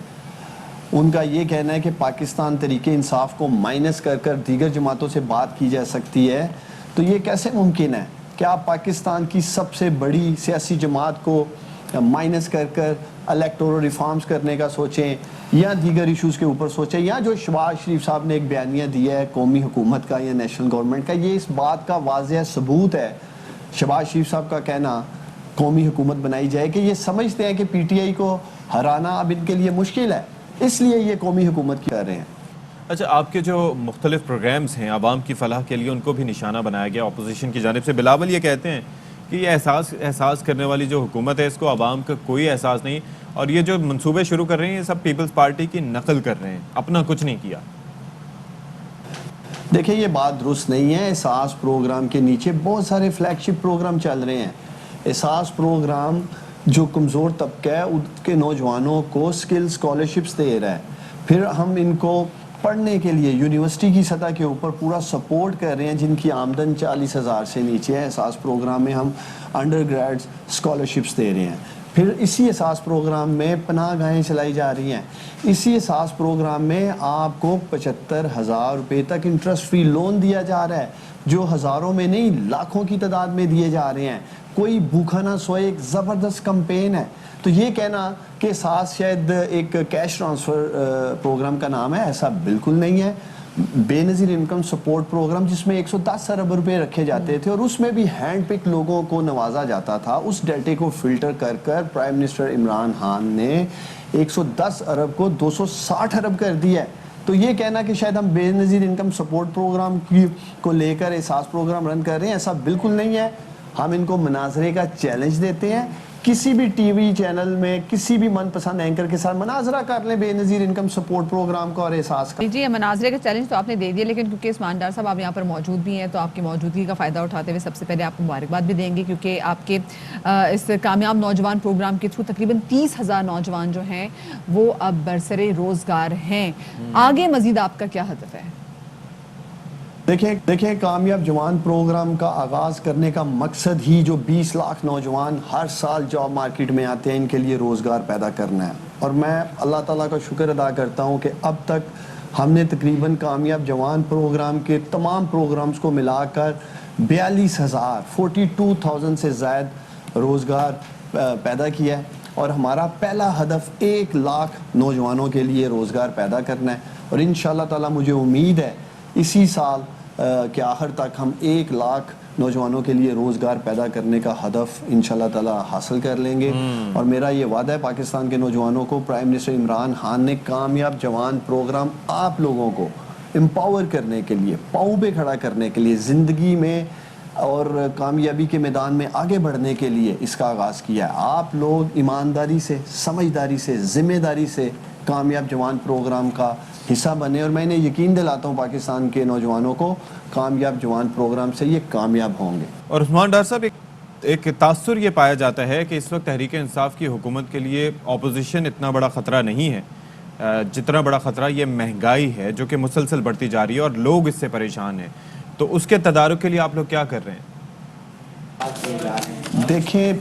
ان کا یہ کہنا ہے کہ پاکستان تحریک انصاف کو مائنس کر کر دیگر جماعتوں سے بات کی جا سکتی ہے، تو یہ کیسے ممکن ہے کہ آپ پاکستان کی سب سے بڑی سیاسی جماعت کو مائنس کر کر الیکٹورل ریفارمز کرنے کا سوچیں یا دیگر ایشوز کے اوپر سوچیں، یا جو شہباز شریف صاحب نے ایک بیانیہ دیا ہے قومی حکومت کا یا نیشنل گورنمنٹ کا، یہ اس بات کا واضح ثبوت ہے۔ شہباز شریف صاحب کا کہنا قومی حکومت بنائی جائے کہ یہ سمجھتے ہیں کہ پی ٹی آئی کو ہرانا اب ان کے لیے مشکل ہے، اس لیے یہ قومی حکومت کی کر رہے ہیں۔
اچھا، آپ کے جو مختلف پروگرامز ہیں عوام کی فلاح کے لیے، ان کو بھی نشانہ بنایا گیا اپوزیشن کی جانب سے۔ بلاول یہ کہتے ہیں کہ یہ احساس کرنے والی جو حکومت ہے اس کو عوام کا کوئی احساس نہیں، اور یہ جو منصوبے شروع کر رہے ہیں یہ سب پیپلز پارٹی کی نقل کر رہے ہیں، اپنا کچھ نہیں کیا۔
دیکھیں یہ بات درست نہیں ہے، احساس پروگرام کے نیچے بہت سارے فلیگ شپ پروگرام چل رہے ہیں۔ احساس پروگرام جو کمزور طبقہ ہے ان کے نوجوانوں کو سکل اسکالرشپس دے رہا ہے، پھر ہم ان کو پڑھنے کے لیے یونیورسٹی کی سطح کے اوپر پورا سپورٹ کر رہے ہیں جن کی آمدن 40,000 سے نیچے ہے۔ احساس پروگرام میں ہم انڈر گریڈ اسکالرشپس دے رہے ہیں، پھر اسی احساس پروگرام میں پناہ گاہیں چلائی جا رہی ہیں، اسی احساس پروگرام میں آپ کو 75,000 روپے تک انٹرسٹ فری لون دیا جا رہا ہے، جو ہزاروں میں نہیں لاکھوں کی تعداد میں دیے جا رہے ہیں۔ کوئی بھوکا نہ سوئے ایک زبردست کمپین ہے، تو یہ کہنا کہ احساس شاید ایک کیش ٹرانسفر پروگرام کا نام ہے، ایسا بالکل نہیں ہے۔ بے نظیر انکم سپورٹ پروگرام جس میں 110 ارب روپے رکھے جاتے تھے اور اس میں بھی ہینڈ پک لوگوں کو نوازا جاتا تھا، اس ڈیٹے کو فلٹر کر کر پرائم منسٹر عمران خان نے 110 ارب کو 260 ارب کر دیا ہے۔ تو یہ کہنا کہ شاید ہم بے نظیر انکم سپورٹ پروگرام کو لے کر احساس پروگرام رن کر رہے ہیں، ایسا بالکل نہیں ہے۔ ہم ان کو مناظرے کا چیلنج دیتے ہیں، کسی بھی ٹی وی چینل میں کسی بھی من پسند اینکر کے ساتھ مناظرہ کر لیں بے نظیر انکم سپورٹ پروگرام کا اور احساس کا۔
جی، مناظرے کا چیلنج تو آپ نے دے دیا، لیکن کیونکہ عثمان ڈار صاحب آپ یہاں پر موجود بھی ہیں تو آپ کی موجودگی کا فائدہ اٹھاتے ہوئے سب سے پہلے آپ کو مبارکباد بھی دیں گے، کیونکہ آپ کے اس کامیاب نوجوان پروگرام کے تھرو تقریباً 30,000 نوجوان جو ہیں وہ اب برسر روزگار ہیں۔ آگے مزید آپ کا کیا ہدف ہے؟
دیکھیں کامیاب جوان پروگرام کا آغاز کرنے کا مقصد ہی جو 20 لاکھ نوجوان ہر سال جاب مارکیٹ میں آتے ہیں ان کے لیے روزگار پیدا کرنا ہے، اور میں اللہ تعالیٰ کا شکر ادا کرتا ہوں کہ اب تک ہم نے تقریباً کامیاب جوان پروگرام کے تمام پروگرامز کو ملا کر 42,000 سے زائد روزگار پیدا کیا ہے، اور ہمارا پہلا ہدف 1 لاکھ نوجوانوں کے لیے روزگار پیدا کرنا ہے، اور انشاءاللہ تعالیٰ مجھے امید ہے اسی سال کہ آخر تک ہم 1 لاکھ نوجوانوں کے لیے روزگار پیدا کرنے کا ہدف انشاءاللہ تعالی حاصل کر لیں گے۔ اور میرا یہ وعدہ ہے پاکستان کے نوجوانوں کو، پرائم منسٹر عمران خان نے کامیاب جوان پروگرام آپ لوگوں کو امپاور کرنے کے لیے، پاؤں پہ کھڑا کرنے کے لیے، زندگی میں اور کامیابی کے میدان میں آگے بڑھنے کے لیے اس کا آغاز کیا ہے۔ آپ لوگ ایمانداری سے، سمجھداری سے، ذمہ داری سے کامیاب جوان پروگرام کا حصہ بنے، اور میں انہیں یقین دلاتا ہوں پاکستان کے نوجوانوں کو کامیاب جوان پروگرام سے یہ کامیاب ہوں گے۔
اور عثمان ڈار صاحب، ایک تاثر یہ پایا جاتا ہے کہ اس وقت تحریک انصاف کی حکومت کے لیے اپوزیشن اتنا بڑا خطرہ نہیں ہے جتنا بڑا خطرہ یہ مہنگائی ہے جو کہ مسلسل بڑھتی جا رہی ہے اور لوگ اس سے پریشان ہیں، تو اس کے تدارک کے لیے آپ لوگ کیا کر رہے ہیں؟
دیکھیں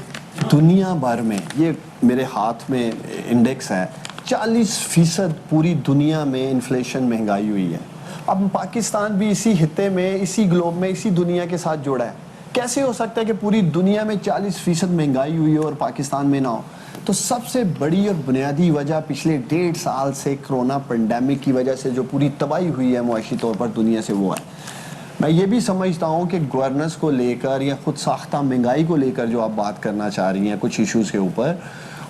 دنیا بھر میں، یہ میرے ہاتھ میں انڈیکس ہے، 40% پوری دنیا میں انفلیشن مہنگائی ہوئی ہے۔ اب پاکستان بھی اسی خطے میں، اسی گلوب میں، اسی دنیا کے ساتھ جڑا ہے۔ کیسے ہو سکتا ہے کہ پوری دنیا میں 40% مہنگائی ہوئی ہے اور پاکستان میں نہ ہو؟ تو سب سے بڑی اور بنیادی وجہ پچھلے 1.5 سال سے کرونا پینڈیمک کی وجہ سے جو پوری تباہی ہوئی ہے معاشی طور پر دنیا سے، وہ ہے میں یہ بھی سمجھتا ہوں کہ گورننس کو لے کر یا خود ساختہ مہنگائی کو لے کر جو آپ بات کرنا چاہ رہی ہیں کچھ ایشوز کے اوپر،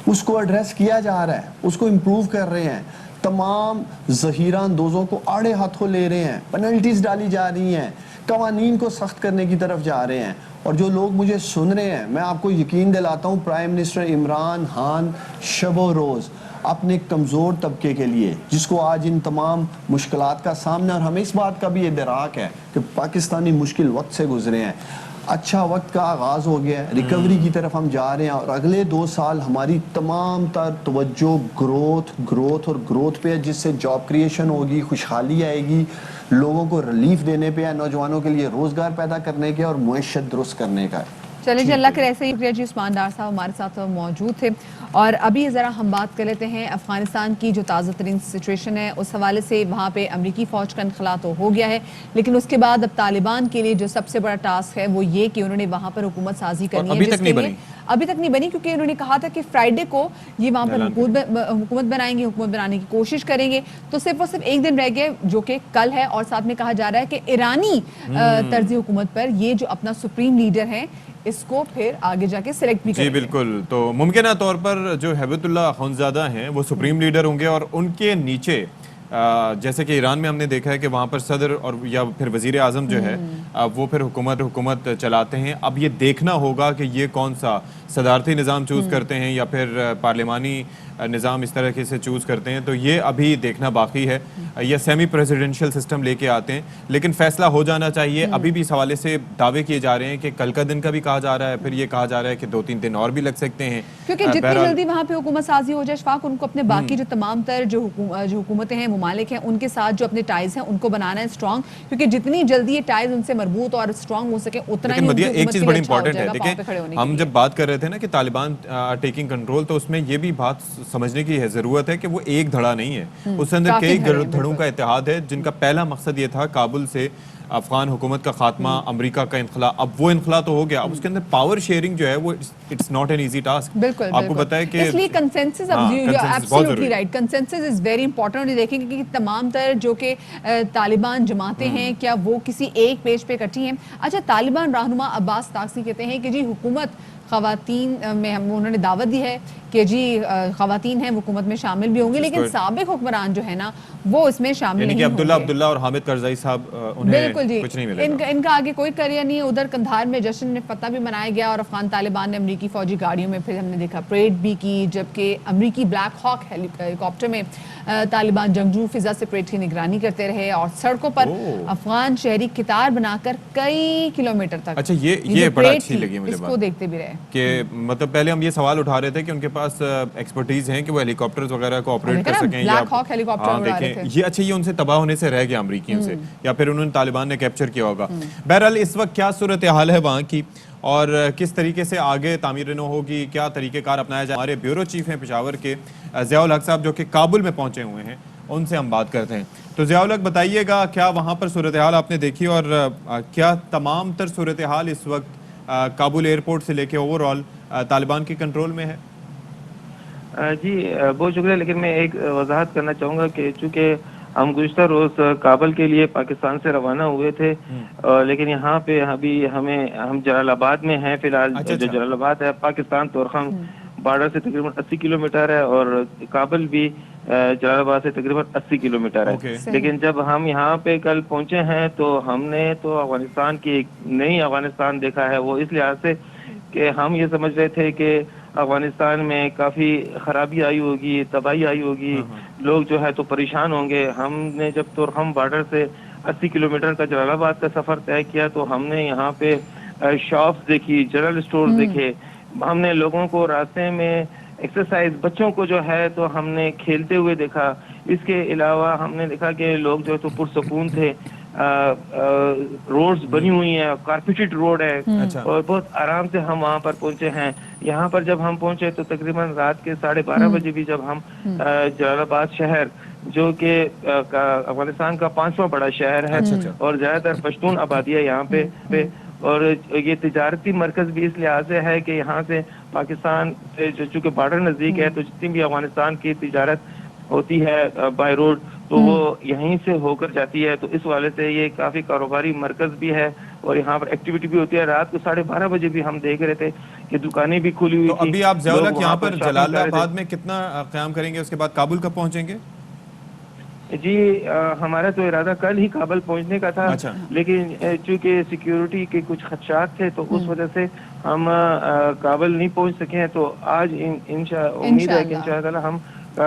اس کو ایڈریس کیا جا رہا ہے، اس کو امپروو کر رہے ہیں، تمام ذخیرہ اندوزوں کو آڑے ہاتھوں لے رہے ہیں، پینلٹیز ڈالی جا رہی ہیں، قوانین کو سخت کرنے کی طرف جا رہے ہیں. اور جو لوگ مجھے سن رہے ہیں، میں آپ کو یقین دلاتا ہوں پرائم منسٹر عمران خان شب و روز اپنے کمزور طبقے کے لیے، جس کو آج ان تمام مشکلات کا سامنا، اور ہمیں اس بات کا بھی ادراک ہے کہ پاکستانی مشکل وقت سے گزرے ہیں، اچھا وقت کا آغاز ہو گیا ہے، ریکوری کی طرف ہم جا رہے ہیں، اور اگلے 2 سال ہماری تمام تر توجہ گروتھ اور گروتھ پہ ہے، جس سے جاب کریشن ہوگی، خوشحالی آئے گی، لوگوں کو ریلیف دینے پہ ہے، نوجوانوں کے لیے روزگار پیدا کرنے کے اور معیشت درست کرنے کا ہے.
چلیں جی، اللہ کرے ایسے ہی. شکریہ جی، عثمان ڈار صاحب ہمارے ساتھ موجود تھے. اور ابھی ذرا ہم بات کر لیتے ہیں افغانستان کی جو تازہ ترین سچویشن ہے اس حوالے سے. وہاں پہ امریکی فوج کا انخلا تو ہو گیا ہے، لیکن اس کے بعد اب طالبان کے لیے جو سب سے بڑا ٹاسک ہے وہ یہ کہ انہوں نے وہاں پر حکومت سازی کرنی ہے. ابھی تک نہیں بنی کیونکہ انہوں نے کہا تھا کہ فرائیڈے کو یہ وہاں پر حکومت بنائیں گے، حکومت بنانے کی کوشش کریں گے. تو صرف اور صرف ایک دن رہ گئے جو کہ کل ہے، اور ساتھ میں کہا جا رہا ہے کہ ایرانی طرز حکومت پر یہ جو اپنا سپریم لیڈر ہیں اس کو پھر آگے جا کے سلیکٹ بھی کریں گے.
جی بالکل. تو ممکنہ طور پر جو ہیبت اللہ اخونزادہ ہیں وہ سپریم لیڈر ہوں گے، اور ان کے نیچے جیسے کہ ایران میں ہم نے دیکھا ہے کہ وہاں پر صدر اور یا پھر وزیر اعظم جو ہے وہ پھر حکومت چلاتے ہیں. اب یہ دیکھنا ہوگا کہ یہ کون سا صدارتی نظام چوز کرتے ہیں یا پھر پارلیمانی نظام اس طرح سے چوز کرتے ہیں، تو یہ ابھی دیکھنا باقی ہے. یا سیمی پریزیڈنشل سسٹم لے کے آتے ہیں، لیکن فیصلہ ہو جانا چاہیے. ابھی بھی اس حوالے سے دعوے کیے جا رہے ہیں کہ کل کا دن کا بھی کہا جا رہا ہے، پھر یہ کہا جا رہا ہے کہ 2-3 دن اور بھی لگ سکتے ہیں،
کیونکہ جتنی جلدی وہاں پہ حکومت سازی ہو جائے شفاق، ان کو اپنے باقی جو تمام تر جو حکومتیں ہیں، ممالک ہیں، ان کے ساتھ جو اپنے ٹائز ہیں ان کو بنانا ہے اسٹرانگ. کیونکہ جتنی جلدی یہ ٹائز ان سے مربوط اور اسٹرانگ ہو سکے اتنا ہی
مدیہ ایک چیز بڑی امپورٹنٹ ہے. دیکھیں ہم جب بات کر رہے تھے نا کہ طالبان ٹیکنگ کنٹرول، تو اس میں یہ بھی بات سمجھنے کی ضرورت ہے کہ وہ ایک دھڑا نہیں ہے، اس اندر کئی دھڑوں کا اتحاد ہے، جن کا پہلا مقصد یہ تھا کابل سے افغان حکومت کا خاتمہ، امریکہ کا انخلا. اب وہ انخلا تو ہو گیا، اب اس کے اندر پاور شیئرنگ جو ہے وہ it's not an easy task.
بالکل
آپ کو بتائے کہ
اس لیے consensus absolutely right, consensus is very important. دیکھیں گے کہ تمام تر جو کہ طالبان جماعتیں ہیں کیا وہ کسی ایک پیج پہ اکٹھی ہیں. اچھا، طالبان رہنما عباس تاکسی کہتے ہیں کہ جی حکومت خواتین میں انہوں نے دعوت دی ہے کہ جی خواتین ہیں حکومت میں شامل بھی ہوں گے، لیکن سابق حکمران جو ہے نا وہ اس میں شامل نہیں ہوں گے.
عبداللہ اور حامد کرزائی صاحب انہیں کچھ نہیں ملے گا.
ان کا آگے کوئی کریئر نہیں ہے. ادھر قندھار میں جشن فتح بھی منایا گیا، اور افغان طالبان نے امریکی فوجی گاڑیوں میں پھر ہم نے دیکھا پریڈ بھی کی، جبکہ امریکی بلیک ہاک ہیلی کاپٹر میں طالبان جنگجو فضا سے پریڈ کی نگرانی کرتے رہے، اور سڑکوں پر افغان شہری قطار بنا کر کئی کلومیٹر تک.
اچھا، یہ بڑا اچھی لگی مجھے
اس کو دیکھتے بھی رہے
کہ مطلب پہلے ہم یہ سوال اٹھا رہے تھے کہ ان کے پاس ایکسپرٹیز ہیں کہ وہ ہیلی کاپٹرز وغیرہ کو آپریٹ کر سکیں، یہ اچھا یہ ان سے تباہ ہونے سے رہ گیا امریکیوں سے، یا پھر انہوں نے طالبان نے کیپچر کیا ہوگا. بہرحال اس وقت کیا صورتحال ہے وہاں کی اور کس طریقے سے آگے تعمیر نو ہوگی، کیا طریقہ کار اپنایا جائے. ہمارے بیورو چیف ہیں پشاور کے ضیاء الحق صاحب جو کہ کابل میں پہنچے ہوئے ہیں، ان سے ہم بات کرتے ہیں. تو ضیاء الحق بتائیے گا کیا وہاں پر صورتحال آپ نے دیکھی، اور کیا تمام تر صورتحال اس وقت کابل ایئرپورٹ سے لے کے اوور آل طالبان کی کنٹرول میں ہے؟
جی بہت شکریہ، لیکن میں ایک وضاحت کرنا چاہوں گا کہ چونکہ ہم گزشتہ روز کابل کے لیے پاکستان سے روانہ ہوئے تھے، لیکن یہاں پہ ابھی ہم جلال آباد میں ہیں فی الحال. جو جلال آباد ہے پاکستان تورخم بارڈر سے تقریباً 80 کلومیٹر ہے، اور کابل بھی جلال آباد سے تقریباً 80 کلومیٹر ہے. لیکن جب ہم یہاں پہ کل پہنچے ہیں تو ہم نے تو افغانستان کی ایک نئی افغانستان دیکھا ہے. وہ اس لحاظ سے کہ ہم یہ سمجھ رہے تھے کہ افغانستان میں کافی خرابی آئی ہوگی، تباہی آئی ہوگی، لوگ جو ہے تو پریشان ہوں گے. ہم نے جب تورخم بارڈر سے 80 کلومیٹر کا جلال آباد کا سفر طے کیا تو ہم نے یہاں پہ شاپس دیکھی، جنرل اسٹور دیکھے، ہم نے لوگوں کو راستے میں ایکسرسائز، بچوں کو جو ہے تو ہم نے کھیلتے ہوئے دیکھا. اس کے علاوہ ہم نے دیکھا کہ لوگ جو ہے تو پرسکون تھے. روڈز بنی ہوئی ہیں، کارپیٹڈ روڈ ہے، اور بہت آرام سے ہم وہاں پر پہنچے ہیں. یہاں پر جب ہم پہنچے تو تقریباً رات کے 12:30 بجے بھی جب ہم جلال آباد شہر جو کہ افغانستان کا 5واں بڑا شہر ہے اور زیادہ تر پشتون آبادی ہے یہاں پہ، اور یہ تجارتی مرکز بھی اس لحاظ سے ہے کہ یہاں سے پاکستان سے چونکہ بارڈر نزدیک ہے تو جتنی بھی افغانستان کی تجارت ہوتی ہے بائی روڈ تو وہ یہیں سے ہو کر جاتی ہے. تو اس والے سے یہ کافی کاروباری مرکز بھی ہے اور یہاں پر ایکٹیویٹی بھی ہوتی ہے. رات کو 12:30 بجے بھی ہم دیکھ رہے تھے کہ دکانیں بھی کھلی ہوئی
تو
تھی.
ابھی آپ ضیاء الحق یہاں پر
shopping
جلال
کر رہے تھے.
آباد میں کتنا قیام کریں گے, اس کے بعد کابل کب پہنچیں گے؟
جی ہمارا تو ارادہ کل ہی کابل پہنچنے کا تھا,
اچھا.
لیکن چونکہ سیکیورٹی کے کچھ خدشات تھے تو اس وجہ سے ہم کابل نہیں پہنچ سکے ہیں. تو آج امید ہے کہ انشاءاللہ ہم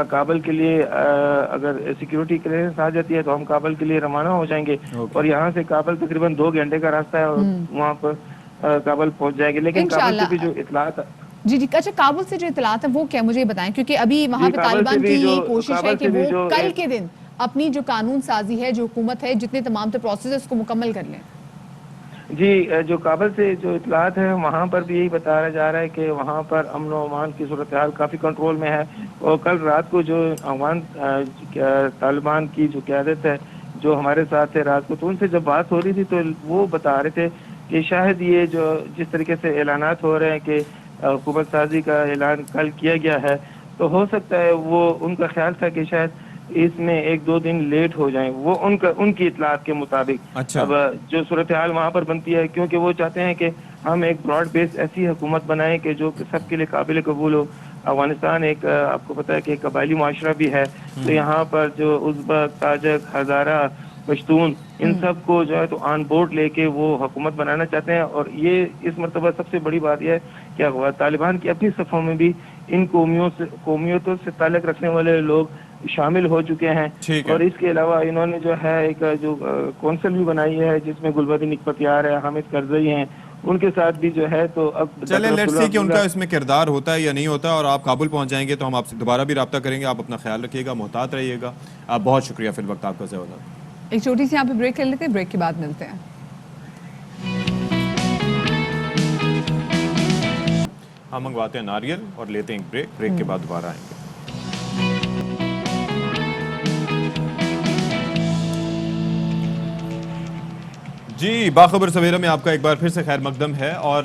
کابل کے لیے اگر سیکیورٹی کلیئرنس آ جاتی ہے تو ہم کابل کے لیے روانہ ہو جائیں گے. اور یہاں سے کابل تقریباً 2 گھنٹے کا راستہ ہے اور وہاں پر کابل پہنچ جائے گے. لیکن کابل سے بھی جو اطلاعات
جی اچھا, کابل سے جو اطلاعات ہے وہ کیا مجھے بتائیں, کیونکہ ابھی وہاں پہ طالبان کی یہ کوشش ہے کہ وہ کل کے دن اپنی جو قانون سازی ہے, جو حکومت ہے, جتنے تمام پروسیس ہے اس کو مکمل کر لیں.
جی جو کابل سے جو اطلاعات ہیں وہاں پر بھی یہی بتایا جا رہا ہے کہ وہاں پر امن و امان کی صورتحال کافی کنٹرول میں ہے. اور کل رات کو جو افغان طالبان کی جو قیادت ہے جو ہمارے ساتھ ہے رات کو, تو ان سے جب بات ہو رہی تھی تو وہ بتا رہے تھے کہ شاید یہ جو جس طریقے سے اعلانات ہو رہے ہیں کہ حکومت سازی کا اعلان کل کیا گیا ہے, تو ہو سکتا ہے وہ ان کا خیال تھا کہ شاید اس میں 1-2 دن لیٹ ہو جائیں. وہ ان کی اطلاعات کے مطابق.
اچھا.
اب جو صورتحال وہاں پر بنتی ہے, کیونکہ وہ چاہتے ہیں کہ ہم ایک براڈ بیس ایسی حکومت بنائیں کہ جو سب کے لیے قابل قبول ہو. افغانستان ایک آپ کو پتا ہے کہ ایک قبائلی معاشرہ بھی ہے, تو یہاں پر جو ازبک, تاجک, ہزارہ, پشتون, ان سب کو جو ہے تو آن بورڈ لے کے وہ حکومت بنانا چاہتے ہیں. اور یہ اس مرتبہ سب سے بڑی بات یہ ہے کہ طالبان کی اپنی صفوں میں بھی ان قومیتوں سے تعلق رکھنے والے لوگ شامل ہو چکے ہیں. اور اس کے علاوہ انہوں نے جو ہے ایک جو کونسل بھی بنائی ہے جس میں گلبدین اقبتیار ہے, حامد کرزئی ہیں, ان کے ساتھ بھی جو ہے تو اب
چلیں لیٹس سی کہ ان کا اس میں کردار ہوتا ہے یا نہیں ہوتا. اور آپ کابل پہنچ جائیں گے تو ہم آپ سے دوبارہ بھی رابطہ کریں گے. آپ اپنا خیال رکھیے گا, محتاط رہیے گا. آپ بہت شکریہ فی الوقت آپ کا ضیاء الحق.
ایک چھوٹی سی یہاں پہ بریک کر لیتے ہیں, بریک کے بعد ملتے ہیں.
ہم منگواتے ہیں ناریل اور لیتے ہیں ایک بریک کے بعد دوبارہ آئیں گے. جی باخبر سویرا میں آپ کا ایک بار پھر سے خیر مقدم ہے. اور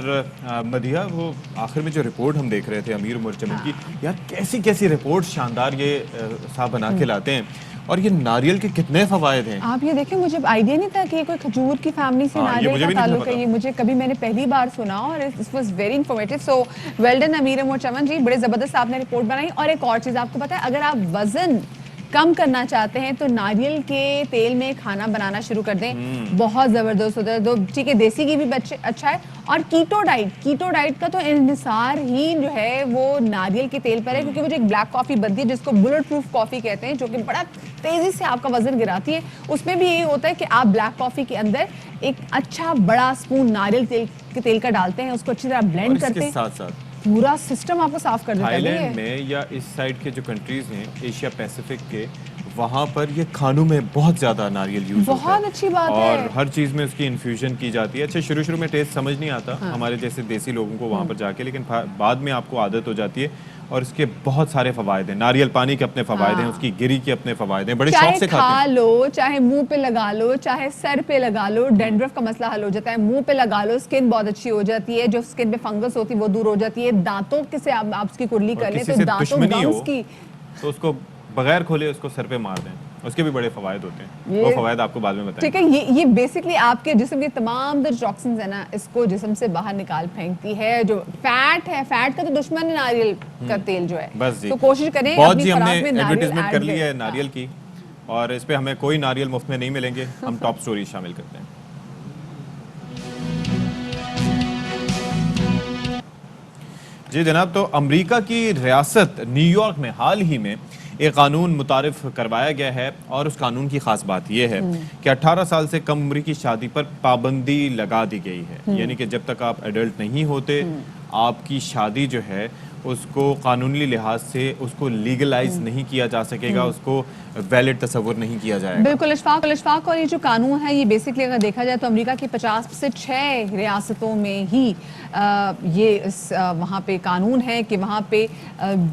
مدیحہ, وہ آخر میں جو رپورٹ ہم دیکھ رہے تھے امیر عمر چمن کی, یار کیسی رپورٹ شاندار یہ صاحب بنا کے لاتے ہیں. اور یہ ناریل کے کتنے فوائد ہیں
آپ یہ دیکھیں, مجھے آئیڈیا نہیں تھا کہ یہ کوئی کھجور کی فیملی سے ناریل کا تعلق ہے. یہ مجھے کبھی میں نے پہلی بار سنا اور اس was very informative. So well done Amir Umar Chaman ji, بڑے زبردست آپ نے رپورٹ بنائی. اور ایک اور چیز آپ کو پتا ہے, اگر آپ وزن کم کرنا چاہتے ہیں تو ناریل کے تیل میں کھانا بنانا شروع کر دیں, بہت زبردست ہوتا ہے. تو ٹھیک ہے, دیسی گھی بھی اچھا ہے. اور کیٹو ڈائٹ کا تو انحصار ہی جو ہے وہ ناریل کے تیل پر ہے, کیونکہ وہ جو ایک بلیک کافی بنتی ہے جس کو بلٹ پروف کافی کہتے ہیں, جو کہ بڑا تیزی سے آپ کا وزن گراتی ہے, اس میں بھی یہی ہوتا ہے کہ آپ بلیک کافی کے اندر ایک اچھا بڑا اسپون ناریل کے تیل کا ڈالتے ہیں, اس کو اچھی طرح بلینڈ کرتے ہیں,
ساتھ ساتھ
پورا سسٹم آپ کو صاف کر دیتا ہے.
تھائی لینڈ میں یا اس سائڈ کے جو کنٹریز ہیں ایشیا پیسیفک کے, وہاں پر یہ کھانوں میں بہت زیادہ ناریل یوز ہوتا ہے.
بہت اچھی بات ہے.
اور ہر چیز میں اس کی انفیوژن کی جاتی ہے. اچھا شروع میں ٹیسٹ سمجھ نہیں آتا ہمارے جیسے دیسی لوگوں کو وہاں پر جا کے, لیکن بعد میں آپ کو عادت ہو جاتی ہے. اور اس کے بہت سارے فوائد ہیں. ناریل پانی کے اپنے فوائد ہیں, اس کی گری کے اپنے فوائد ہیں. بڑے شوق سے کھاتے ہیں.
چاہے کھا لو, چاہے منہ پہ لگا لو, چاہے سر پہ لگا لو, ڈینڈرف کا مسئلہ حل ہو جاتا ہے. منہ پہ لگا لو, اسکن بہت اچھی ہو جاتی ہے. جو اسکن پہ فنگس ہوتی ہے وہ دور ہو جاتی ہے. دانتوں سے آپ اس کی کرلی کر لیں تو دانتوں گمس کی,
تو اس کو بغیر کھولے اس کو سر پہ مار دیں, اس کے بھی بڑے فوائد ہوتے ہیں. وہ فوائد آپ کو بعد میں بتائیں.
ٹھیک ہے, یہ بیسکلی آپ کے جسم کے تمام جو ٹاکسنز ہیں نا, اس کو جسم سے باہر نکال پھینکتی ہے. جو فیٹ ہے, فیٹ کا تو دشمن ہے ناریل کا تیل جو ہے.
بس جی,
تو کوشش کریں
بہت جی ہم نے ایڈورٹائزمنٹ کر لی ہے ناریل کی, اور اس پہ ہمیں کوئی ناریل مفت میں نہیں ملیں گے. ہم ٹاپ سٹوری شامل کرتے ہیں. جی جناب, تو امریکہ کی ریاست نیو یارک میں حال ہی میں ایک قانون متعارف کروایا گیا ہے, اور اس قانون کی خاص بات یہ ہے کہ 18 سال سے کم عمر کی شادی پر پابندی لگا دی گئی ہے. یعنی کہ جب تک آپ ایڈلٹ نہیں ہوتے, آپ کی شادی جو ہے اس کو قانونی لحاظ سے اس کو لیگلائز نہیں کیا جا سکے گا, اس کو ویلڈ تصور نہیں کیا جائے گا.
بالکل اشفاق. اور یہ جو قانون ہے یہ بیسکلی اگر دیکھا جائے تو امریکہ کی 50 سے 6 ریاستوں میں ہی یہ وہاں پہ قانون ہے کہ وہاں پہ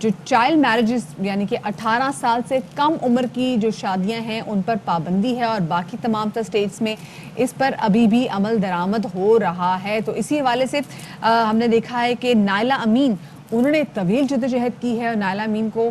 جو چائلڈ میرجز یعنی کہ 18 سال سے کم عمر کی جو شادیاں ہیں ان پر پابندی ہے, اور باقی تمام تر اسٹیٹس میں اس پر ابھی بھی عمل درآمد ہو رہا ہے. تو اسی حوالے سے ہم نے دیکھا ہے کہ نائلہ امین, انہوں نے طویل جدوجہد کی ہے. نائلہ امین کو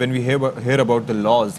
when we hear about the laws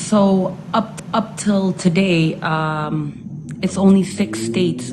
So up till today, it's only 6 states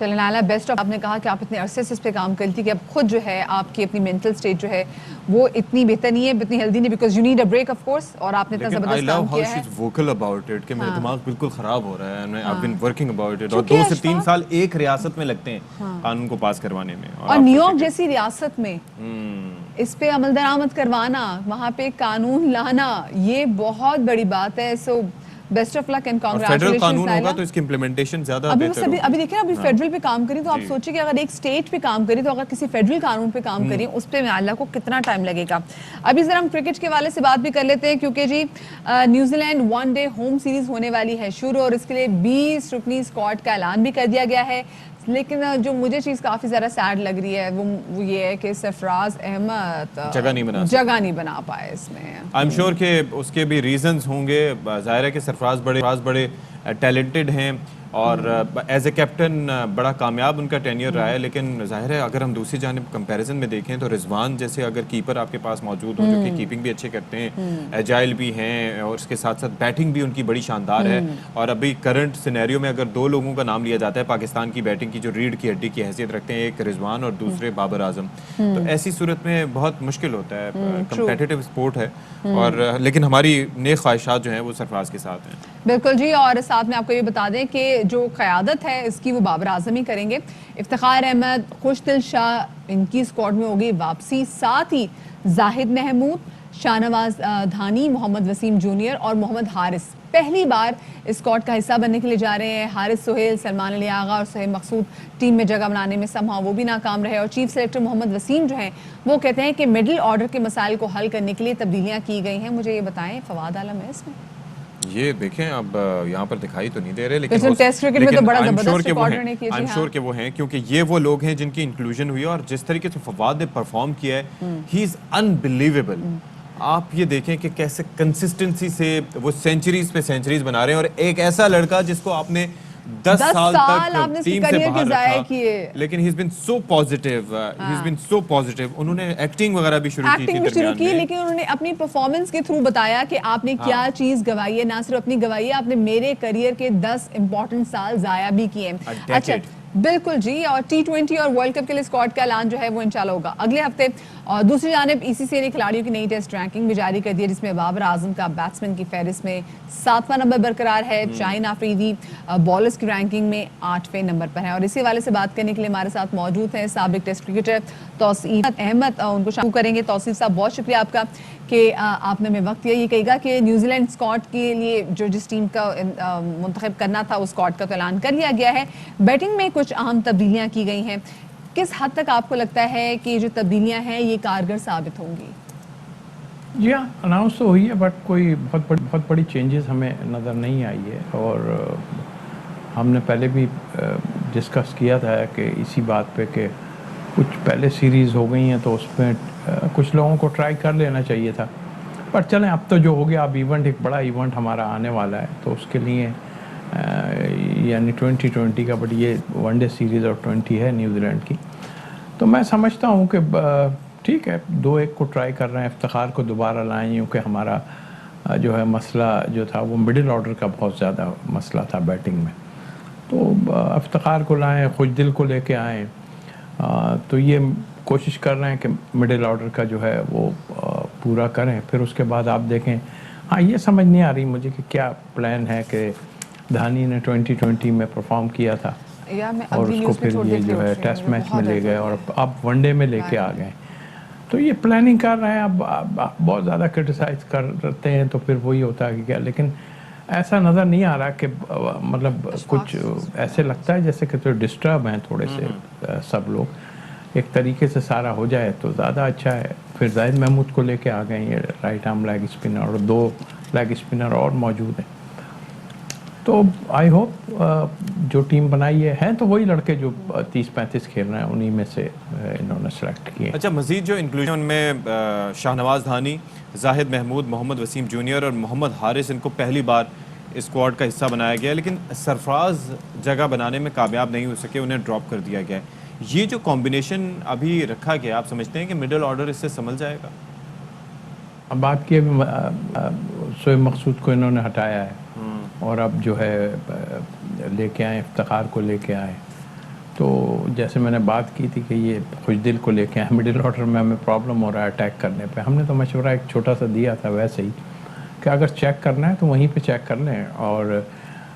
چلیں نائلہ بیسٹ آف. آپ نے کہا کہ آپ اتنے عرصے سے اس پہ کام کرتی کہ اب خود جو ہے آپ کی اپنی مینٹل سٹیٹ جو ہے وہ اتنی بہتر نہیں ہے, اتنی ہیلدی نہیں, because you need a break of course. اور آپ نے اتنا زبردست کام کیا ہے.
ووکل اباؤٹ اٹ کہ میرا دماغ بالکل خراب ہو رہا ہے. میں I've been working about it. اور 2 سے 3 سال ایک ریاست میں لگتے ہیں قانون کو پاس کروانے میں,
اور نیو یارک جیسی ریاست میں اس پہ عمل درآمد کروانا, وہاں پہ قانون لانا, یہ بہت بڑی بات ہے. So best of luck and
congratulation. Federal قانون ہوگا تو اس کی امپلیمنٹیشن زیادہ بہتر ہوگی.
ابھی دیکھیں ابھی فیڈرل پہ کام کریں تو آپ سوچیں کہ اگر ایک اسٹیٹ پہ کام کریں تو اگر کسی فیڈرل قانون پہ کام کریں اس پہ اللہ کو کتنا ٹائم لگے گا. ابھی ذرا ہم کرکٹ کے حوالے سے بات بھی کر لیتے ہیں, کیونکہ جی New Zealand 1 day home series ہونے والی ہے شروع, اور اس کے لیے 20 رکنی اسکواڈ کا اعلان بھی کر دیا گیا ہے. لیکن جو مجھے چیز کافی زیادہ سیڈ لگ رہی ہے وہ یہ ہے کہ سرفراز احمد
جگہ نہیں بنا
پائے اس میں.
آئی ایم شیور کہ اس کے بھی ریزنز ہوں گے. ظاہر ہے کہ سرفراز بڑے ٹیلنٹڈ ہیں اور ایز اے کیپٹن بڑا کامیاب ان کا ٹینیور رہا ہے. لیکن ظاہر ہے اگر ہم دوسری جانب کمپیریزن میں دیکھیں تو رضوان جیسے اگر کیپر آپ کے پاس موجود ہو جو کہ کیپنگ بھی اچھے کرتے ہیں, ایجائل بھی ہیں, اور اس کے ساتھ ساتھ بیٹنگ بھی ان کی بڑی شاندار ہے. اور ابھی کرنٹ سینیریو میں اگر 2 لوگوں کا نام لیا جاتا ہے پاکستان کی بیٹنگ کی جو ریڑھ کی ہڈی کی حیثیت رکھتے ہیں, ایک رضوان اور دوسرے بابر اعظم, تو ایسی صورت میں بہت مشکل ہوتا ہے. کمپیٹیٹو اسپورٹ ہے, اور لیکن ہماری نیک خواہشات جو ہیں وہ سرفراز کے ساتھ ہیں.
بالکل جی. اور ساتھ میں آپ کو یہ بتا دیں کہ جو قیادت ہے اس کی وہ بابر اعظم ہی کریں گے. افتخار احمد, خوش دل شاہ, ان کی اسکواڈ میں ہوگی واپسی. ساتھ ہی زاہد محمود, شاہنواز دھانی, محمد وسیم جونیئر اور محمد حارث پہلی بار اسکواڈ کا حصہ بننے کے لیے جا رہے ہیں. حارث سہیل, سلمان علی آغا اور صہیب مقصود ٹیم میں جگہ بنانے میں سمہا وہ بھی ناکام رہے. اور چیف سلیکٹر محمد وسیم جو ہیں وہ کہتے ہیں کہ مڈل آرڈر کے مسائل کو حل کرنے کے لیے تبدیلیاں کی گئی ہیں. مجھے یہ بتائیں فواد عالم ہے اس میں؟
یہ دیکھیں اب یہاں پر دکھائی تو نہیں دے رہے, لیکن I'm sure کہ وہ ہیں, کیونکہ یہ وہ لوگ ہیں جن کی انکلوژن ہوئی. اور جس طریقے سے فواد نے پرفارم کیا ہے, ہی از انبلیویبل. آپ یہ دیکھیں کہ کیسے کنسسٹنسی سے وہ سینچریز پہ سینچریز بنا رہے ہیں, اور ایک ایسا لڑکا جس کو آپ نے 10 سال تک ٹیم سے باہر رکھا, لیکن he's been so positive, he's been so positive. انہوں نے ایکٹنگ وغیرہ بھی شروع کی تھی,
لیکن انہوں نے اپنی پرفارمنس کے تھرو بتایا کہ آپ نے کیا چیز گوائی ہے. نہ صرف اپنی گوائی ہے, آپ نے میرے کریئر کے 10 امپورٹنٹ سال ضائع بھی کیے. اچھا بالکل جی. اور T20 اور ورلڈ کپ کے لیے اسکواڈ کا اعلان جو ہے وہ انشاءاللہ ہوگا اگلے ہفتے. اور دوسری جانب ECCA نے کھلاڑیوں کی نئی ٹیسٹ رینکنگ بھی جاری کر دی ہے, جس میں بابر اعظم کا بیٹسمین کی فہرست میں 7واں نمبر برقرار ہے. شاہین آفریدی بالرز کی رینکنگ میں 8ویں نمبر پر ہے. اور اسی حوالے سے بات کرنے کے لیے ہمارے ساتھ موجود ہیں سابق ٹیسٹ کرکٹر توصیف احمد. ان کو شامل کریں گے. توصیف صاحب بہت شکریہ آپ کا کہ آپ نے ہمیں وقت دیا. یہ کہے گا کہ نیوزی لینڈ اسکواڈ کے لیے جس ٹیم کا منتخب کرنا تھا اس اسکواڈ کا تو اعلان کر لیا گیا ہے. بیٹنگ میں کچھ اہم تبدیلیاں کی گئی ہیں. کس حد تک آپ کو لگتا ہے کہ جو تبدیلیاں ہیں یہ کارگر ثابت ہوں گی؟
جی ہاں, اناؤنس تو ہوئی ہے, بٹ کوئی بہت بڑی چینجز ہمیں نظر نہیں آئی ہے. اور ہم نے پہلے بھی ڈسکس کیا تھا کہ اسی بات پہ کہ کچھ پہلے سیریز ہو گئی ہیں تو اس میں کچھ لوگوں کو ٹرائی کر لینا چاہیے تھا. پر چلیں اب تو جو ہو گیا, اب ایونٹ ایک بڑا ایونٹ ہمارا آنے والا ہے, تو اس کے لیے یعنی 2020 کا, بٹ یہ 1 ڈے سیریز اور 20 ہے نیوزی لینڈ کی. تو میں سمجھتا ہوں کہ ٹھیک ہے 2-1 کو ٹرائی کر رہے ہیں, افتخار کو دوبارہ لائیں, کیونکہ ہمارا جو ہے مسئلہ جو تھا وہ مڈل آرڈر کا بہت زیادہ مسئلہ تھا بیٹنگ میں. تو افتخار کو لائیں, خوش دل کو لے کے آئیں, تو یہ کوشش کر رہے ہیں کہ مڈل آرڈر کا جو ہے وہ پورا کریں. پھر اس کے بعد آپ دیکھیں, ہاں یہ سمجھ نہیں آ رہی مجھے کہ کیا پلان ہے کہ دھانی نے 2020 میں پرفارم کیا تھا اور اس کو پھر یہ جو ہے ٹیسٹ میچ میں لے گئے اور اب 1 ڈے میں لے کے آ گئے. تو یہ پلاننگ کر رہے ہیں. اب بہت زیادہ کرٹیسائز کرتے ہیں تو پھر وہی ہوتا ہے کہ کیا, لیکن ایسا نظر نہیں آ رہا کہ مطلب کچھ ایسے لگتا ہے جیسے کہ تو ڈسٹرب ہیں تھوڑے سے سب لوگ. ایک طریقے سے سارا ہو جائے تو زیادہ اچھا ہے. پھر زاہد محمود کو لے کے آ گئے, یہ رائٹ آرم لیگ اسپنر, اور 2 لیگ اسپنر اور موجود ہیں. تو آئی ہوپ جو ٹیم بنائی ہے تو وہی لڑکے جو 30-35 کھیل رہے ہیں انہی میں سے انہوں نے سلیکٹ کیے.
اچھا, مزید جو انکلوژن میں شاہنواز دھانی, زاہد محمود, محمد وسیم جونیئر اور محمد حارث, ان کو پہلی بار اسکواڈ کا حصہ بنایا گیا, لیکن سرفراز جگہ بنانے میں کامیاب نہیں ہو سکے, انہیں ڈراپ کر دیا گیا. یہ جو کمبینیشن ابھی رکھا گیا, آپ سمجھتے ہیں کہ مڈل آرڈر اس سے سنبھل جائے گا؟
اب بات کی شعیب مقصود کو انہوں نے ہٹایا ہے اور اب جو ہے لے کے آئے افتخار کو لے کے آئے, تو جیسے میں نے بات کی تھی کہ یہ خوش دل کو لے کے مڈل آرڈر میں ہمیں پرابلم ہو رہا ہے اٹیک کرنے پہ، ہم نے تو مشورہ ایک چھوٹا سا دیا تھا ویسے ہی کہ اگر چیک کرنا ہے تو وہیں پہ چیک کر لیں، اور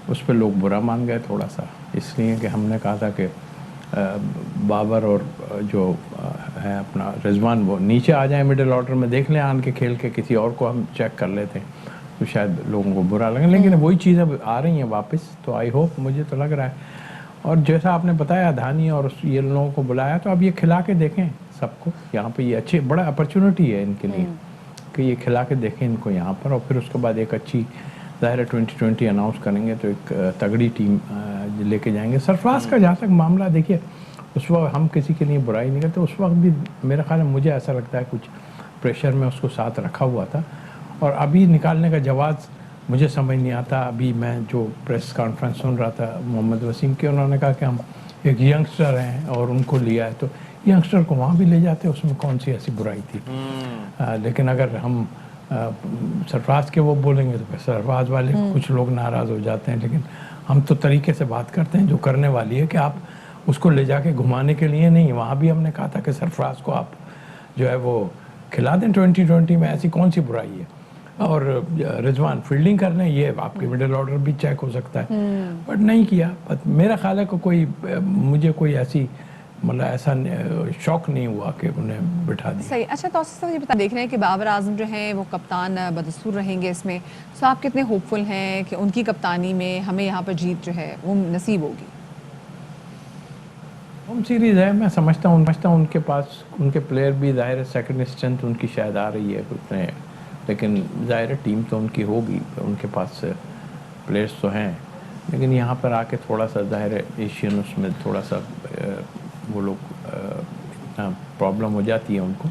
اس پہ لوگ برا مان گئے تھوڑا سا، اس لیے کہ ہم نے کہا تھا کہ بابر اور جو ہے اپنا رضوان وہ نیچے آ جائیں مڈل آرڈر میں، دیکھ لیں آن کے کھیل کے کسی اور کو ہم چیک کر لیتے ہیں تو شاید لوگوں کو برا لگے، لیکن وہی چیزیں آ رہی ہیں واپس، تو آئی ہوپ، مجھے تو لگ رہا ہے. اور جیسا آپ نے بتایا دھانی اور یہ لوگوں کو بلایا، تو اب یہ کھلا کے دیکھیں سب کو یہاں پہ، یہ اچھی بڑا اپرچونٹی ہے ان کے لیے کہ یہ کھلا کے دیکھیں ان کو یہاں پر، اور پھر اس کے بعد ایک اچھی ظاہر 2020 اناؤنس کریں گے تو ایک تگڑی ٹیم لے کے جائیں گے. سرفراز کا جہاں تک معاملہ، دیکھیے اس وقت ہم کسی کے لیے برائی نہیں کرتے، اس وقت بھی میرا خیال ہے مجھے ایسا لگتا ہے کچھ پریشر میں اس کو ساتھ رکھا ہوا تھا، اور ابھی نکالنے کا جواز مجھے سمجھ نہیں آتا. ابھی میں جو پریس کانفرنس سن رہا تھا محمد وسیم کے، انہوں نے کہا کہ ہم ایک ینگسٹر ہیں اور ان کو لیا ہے، تو ینگسٹر کو وہاں بھی لے جاتے، اس میں کون سی ایسی برائی تھی. لیکن اگر ہم سرفراز کے وہ بولیں گے تو پھر سرفراز والے کچھ لوگ ناراض ہو جاتے ہیں، لیکن ہم تو طریقے سے بات کرتے ہیں جو کرنے والی ہے کہ آپ اس کو لے جا کے گھمانے کے لیے نہیں. وہاں بھی ہم نے کہا تھا کہ سرفراز کو آپ جو ہے وہ کھلا دیں 2020 میں، ایسی کون سی برائی ہے. اور رضوان فیلڈنگ کر لیں، یہ آپ کے مڈل آرڈر بھی چیک ہو سکتا ہے، بٹ نہیں کیا. میرا خیال ہے کہ کوئی مجھے کوئی ایسی مطلب ایسا شوق نہیں ہوا کہ انہیں بٹھا دیا.
صحیح. اچھا توصیف صاحب یہ بتا، دیکھ رہے ہیں کہ بابر اعظم جو ہیں وہ کپتان بدستور رہیں گے اس میں، تو آپ کتنے ہوپ فل ہیں کہ ان کی کپتانی میں ہمیں یہاں پر جیت جو ہے وہ نصیب ہوگی؟
ہوم سیریز ہے، میں سمجھتا ہوں ان کے پاس ان کے پلیئر بھی ظاہر ہے سیکنڈ اسٹرینتھ ان کی شاید آ رہی ہے اتنے، لیکن ظاہر ہے ٹیم تو ان کی ہوگی، ان کے پاس پلیئرس تو ہیں، لیکن یہاں پر آ کے تھوڑا سا ظاہر ہے ایشین اس میں تھوڑا سا وہ لوگ اتنا پرابلم ہو جاتی ہے ان کو.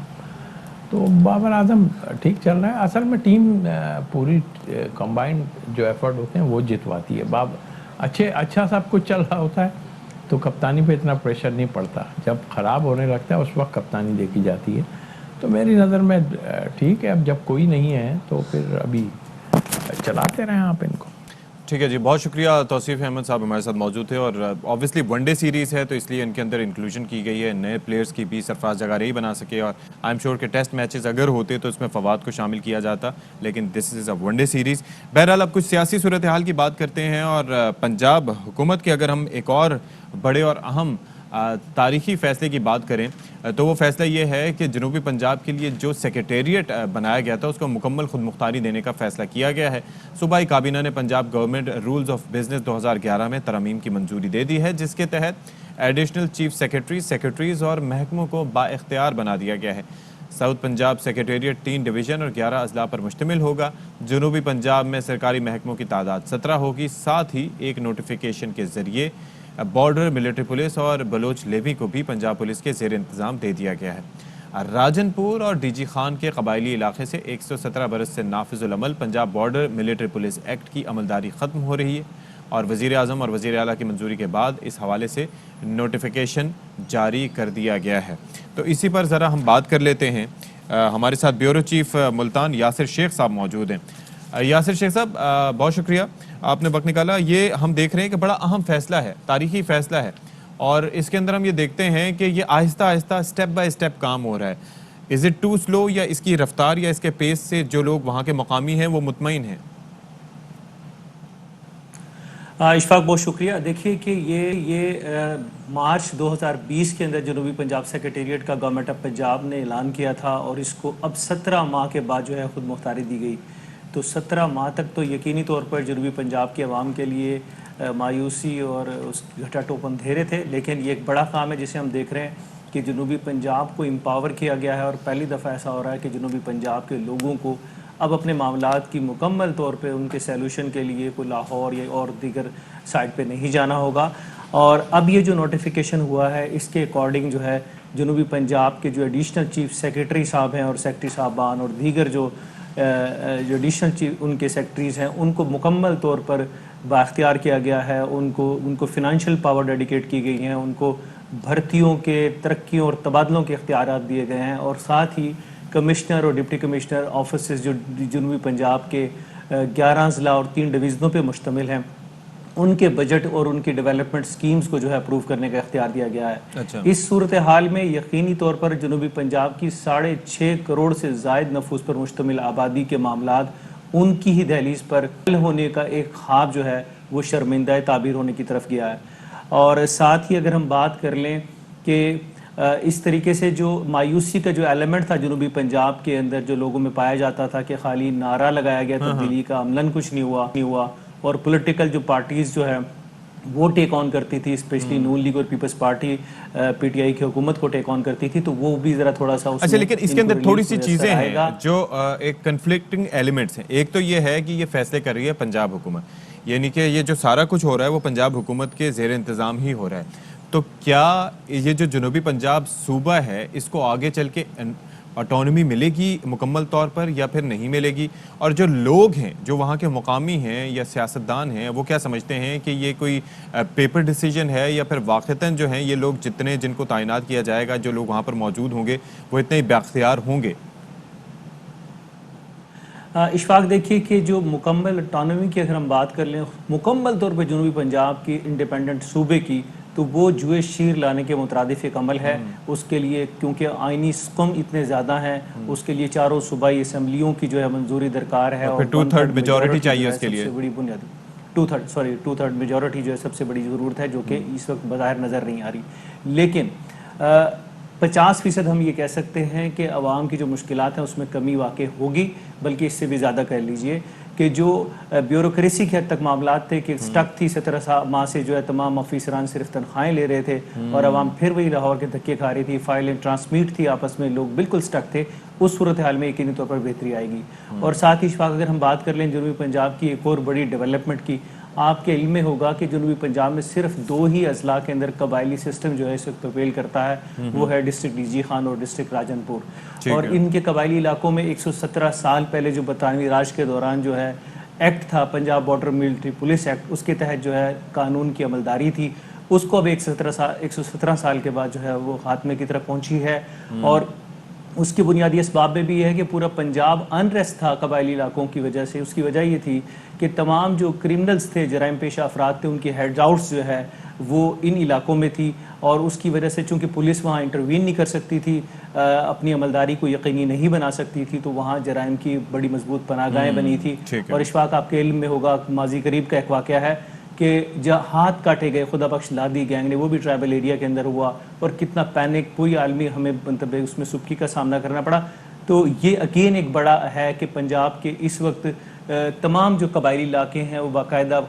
تو بابر اعظم ٹھیک چل رہا ہے، اصل میں ٹیم پوری کمبائنڈ جو ایفرٹ ہوتے ہیں وہ جتواتی ہے. اچھا سب کچھ چل رہا ہوتا ہے تو کپتانی پہ اتنا پریشر نہیں پڑتا، جب خراب ہونے لگتا ہے اس وقت کپتانی دیکھی جاتی ہے. تو میری نظر میں ٹھیک ہے، اب جب کوئی نہیں ہے تو پھر ابھی چلاتے رہیں آپ ان کو.
ٹھیک ہے جی، بہت شکریہ. توصیف احمد صاحب ہمارے ساتھ موجود تھے، اور آبویسلی ون ڈے سیریز ہے تو اس لیے ان کے اندر انکلوژن کی گئی ہے نئے پلیئرز کی بھی، سرفراز جگہ نہیں بنا سکے، اور آئی ایم شیور کہ ٹیسٹ میچز اگر ہوتے تو اس میں فواد کو شامل کیا جاتا، لیکن دس از اے ون ڈے سیریز. بہرحال اب کچھ سیاسی صورتحال کی بات کرتے ہیں، اور پنجاب حکومت کے اگر ہم ایک اور بڑے اور اہم تاریخی فیصلے کی بات کریں تو وہ فیصلہ یہ ہے کہ جنوبی پنجاب کے لیے جو سیکریٹریٹ بنایا گیا تھا اس کو مکمل خود مختاری دینے کا فیصلہ کیا گیا ہے. صوبائی کابینہ نے Punjab government rules of business 2011 میں ترامیم کی منظوری دے دی ہے، جس کے تحت ایڈیشنل چیف سیکریٹریز اور محکموں کو بااختیار بنا دیا گیا ہے. ساؤتھ پنجاب سیکریٹریٹ 3 ڈویژن اور 11 اضلاع پر مشتمل ہوگا. جنوبی پنجاب میں سرکاری محکموں کی تعداد 17 ہوگی. ساتھ ہی ایک نوٹیفیکیشن کے ذریعے بارڈر ملٹری پولیس اور بلوچ لیوی کو بھی پنجاب پولیس کے زیر انتظام دے دیا گیا ہے. راجن پور اور ڈی جی خان کے قبائلی علاقے سے 117 برس سے نافذ العمل Punjab border military police act کی عملداری ختم ہو رہی ہے، اور وزیر اعظم اور وزیر اعلیٰ کی منظوری کے بعد اس حوالے سے نوٹیفیکیشن جاری کر دیا گیا ہے. تو اسی پر ذرا ہم بات کر لیتے ہیں. ہمارے ساتھ بیورو چیف ملتان یاسر شیخ صاحب موجود ہیں. یاسر شیخ صاحب بہت شکریہ، آپ نے وقت نکالا. یہ ہم دیکھ رہے ہیں کہ بڑا اہم فیصلہ ہے، تاریخی فیصلہ ہے، اور اس کے اندر ہم یہ دیکھتے ہیں کہ یہ آہستہ آہستہ اسٹیپ بائی اسٹیپ کام ہو رہا ہے. از اٹ ٹو سلو، یا اس کی رفتار یا اس کے پیس سے جو لوگ وہاں کے مقامی ہیں وہ مطمئن ہیں؟
اشفاق بہت شکریہ. دیکھیے کہ یہ مارچ 2020 کے اندر جنوبی پنجاب سیکریٹریٹ کا گورنمنٹ آف پنجاب نے اعلان کیا تھا، اور اس کو اب 17 ماہ کے بعد جو ہے خود مختاری دی گئی. تو 17 ماہ تک تو یقینی طور پر جنوبی پنجاب کے عوام کے لیے مایوسی اور اس گھٹا ٹوپ اندھیرے تھے، لیکن یہ ایک بڑا کام ہے جسے ہم دیکھ رہے ہیں کہ جنوبی پنجاب کو امپاور کیا گیا ہے، اور پہلی دفعہ ایسا ہو رہا ہے کہ جنوبی پنجاب کے لوگوں کو اب اپنے معاملات کی مکمل طور پہ ان کے سیلوشن کے لیے کوئی لاہور یا اور دیگر سائٹ پہ نہیں جانا ہوگا. اور اب یہ جو نوٹیفیکیشن ہوا ہے اس کے اکارڈنگ جو ہے جنوبی پنجاب کے جو ایڈیشنل چیف سیکریٹری صاحب ہیں اور سیکریٹری صاحبان اور دیگر جو ایڈیشنل چیف ان کے سیکریٹریز ہیں ان کو مکمل طور پر بااختیار کیا گیا ہے. ان کو فنانشل پاور ڈیڈیکیٹ کی گئی ہیں، ان کو بھرتیوں کے، ترقیوں اور تبادلوں کے اختیارات دیے گئے ہیں، اور ساتھ ہی کمشنر اور ڈپٹی کمشنر آفیسز جو جنوبی پنجاب کے 11 اضلاع اور 3 ڈویژنوں پہ مشتمل ہیں ان کے بجٹ اور ان کی ڈیولپمنٹ سکیمز کو جو ہے اپروو کرنے کا اختیار دیا گیا ہے.
اچھا.
اس صورتحال میں یقینی طور پر جنوبی پنجاب کی 6.5 کروڑ سے زائد نفوس پر مشتمل آبادی کے معاملات ان کی ہی دہلیز پر حل ہونے کا ایک خواب جو ہے وہ شرمندہ تعبیر ہونے کی طرف گیا ہے. اور ساتھ ہی اگر ہم بات کر لیں کہ اس طریقے سے جو مایوسی کا جو ایلیمنٹ تھا جنوبی پنجاب کے اندر جو لوگوں میں پایا جاتا تھا کہ خالی نعرہ لگایا گیا تبدیلی کا، عملاً کچھ نہیں ہوا اور پولیٹیکل جو پارٹیز جو ہے وہ ٹیک آن کرتی تھی، اسپیشلی نون لیگ اور Peoples Party P T I کی حکومت کو ٹیک آن کرتی تھی، تو وہ بھی ذرا تھوڑا سا
اچھا. لیکن اس کے اندر تھوڑی سی چیزیں ہیں جو ایک کنفلکٹنگ ایلیمنٹس ہیں. ایک تو یہ ہے کہ یہ فیصلے کر رہی ہے پنجاب حکومت، یعنی کہ یہ جو سارا کچھ ہو رہا ہے وہ پنجاب حکومت کے زیر انتظام ہی ہو رہا ہے. تو کیا یہ جو جنوبی پنجاب صوبہ ہے اس کو آگے چل کے آٹونومی ملے گی مکمل طور پر یا پھر نہیں ملے گی؟ اور جو لوگ ہیں جو وہاں کے مقامی ہیں یا سیاستدان ہیں وہ کیا سمجھتے ہیں کہ یہ کوئی پیپر ڈیسیجن ہے یا پھر واقعتاً جو ہیں یہ لوگ جن کو تعینات کیا جائے گا، جو لوگ وہاں پر موجود ہوں گے وہ اتنے بااختیار ہوں گے؟
اشفاق دیکھیے کہ جو مکمل آٹونومی کی اگر ہم بات کر لیں مکمل طور پہ جنوبی پنجاب کی انڈیپینڈنٹ صوبے کی، تو وہ جوئے شیر لانے کے مترادف ایک عمل ہے. اس کے لیے کیونکہ آئینی سکم اتنے زیادہ ہیں، اس کے لیے چاروں صوبائی اسمبلیوں کی جو ہے منظوری درکار ہے اور
2/3 میجورٹی چاہیے اس کے لیے.
سب سے بڑی بنیادی 2/3 میجورٹی جو ہے سب سے بڑی ضرورت ہے، جو کہ اس وقت بظاہر نظر نہیں آ رہی. لیکن 50% ہم یہ کہہ سکتے ہیں کہ عوام کی جو مشکلات ہیں اس میں کمی واقع ہوگی، بلکہ اس سے بھی زیادہ کہہ لیجئے کہ جو بیوروکریسی کے حد تک معاملات تھے کہ سٹک تھی 17 ماہ سے جو ہے تمام افیسران صرف تنخواہیں لے رہے تھے اور عوام پھر وہی لاہور کے دھکے کھا رہی تھی، فائلیں ٹرانسمیٹ تھی آپس میں، لوگ بالکل سٹک تھے. اس صورتحال میں یقینی طور پر بہتری آئے گی. اور ساتھ ہی اشفاق اگر ہم بات کر لیں جنوبی پنجاب کی ایک اور بڑی ڈیولپمنٹ کی، آپ کے علم میں ہوگا کہ جنوبی پنجاب میں صرف 2 ہی اضلاع کے اندر قبائلی سسٹم جو ہے اس وقت پرویل کرتا ہے، وہ ہے ڈسٹرکٹ ڈی جی خان اور ڈسٹرکٹ راجن پور. اور ان کے قبائلی علاقوں میں 117 سال پہلے جو برطانوی راج کے دوران جو ہے ایکٹ تھا، Punjab border military police act, اس کے تحت جو ہے قانون کی عملداری تھی، اس کو اب 117 سال کے بعد جو ہے وہ خاتمے کی طرف پہنچی ہے. اور اس کی بنیادی اسباب میں بھی یہ ہے کہ پورا پنجاب انریسٹ تھا قبائلی علاقوں کی وجہ سے. اس کی وجہ یہ تھی کہ تمام جو کرمنلز تھے، جرائم پیشہ افراد تھے، ان کی ہیڈ آؤٹس جو ہے وہ ان علاقوں میں تھی. اور اس کی وجہ سے چونکہ پولیس وہاں انٹروین نہیں کر سکتی تھی، اپنی عملداری کو یقینی نہیں بنا سکتی تھی، تو وہاں جرائم کی بڑی مضبوط پناہ گاہیں بنی تھی. اور اشفاق آپ کے علم میں ہوگا ماضی قریب کا ایک واقعہ ہے کہ جہاں ہاتھ کاٹے گئے خدا بخش لادی گینگ نے، وہ بھی ٹرائبل ایریا کے اندر ہوا، اور کتنا پینک پوری عالمی ہمیں مطلب اس میں سبکی کا سامنا کرنا پڑا. تو یہ اگین ایک بڑا ہے کہ پنجاب کے اس وقت تمام جو قبائلی علاقے ہیں وہ باقاعدہ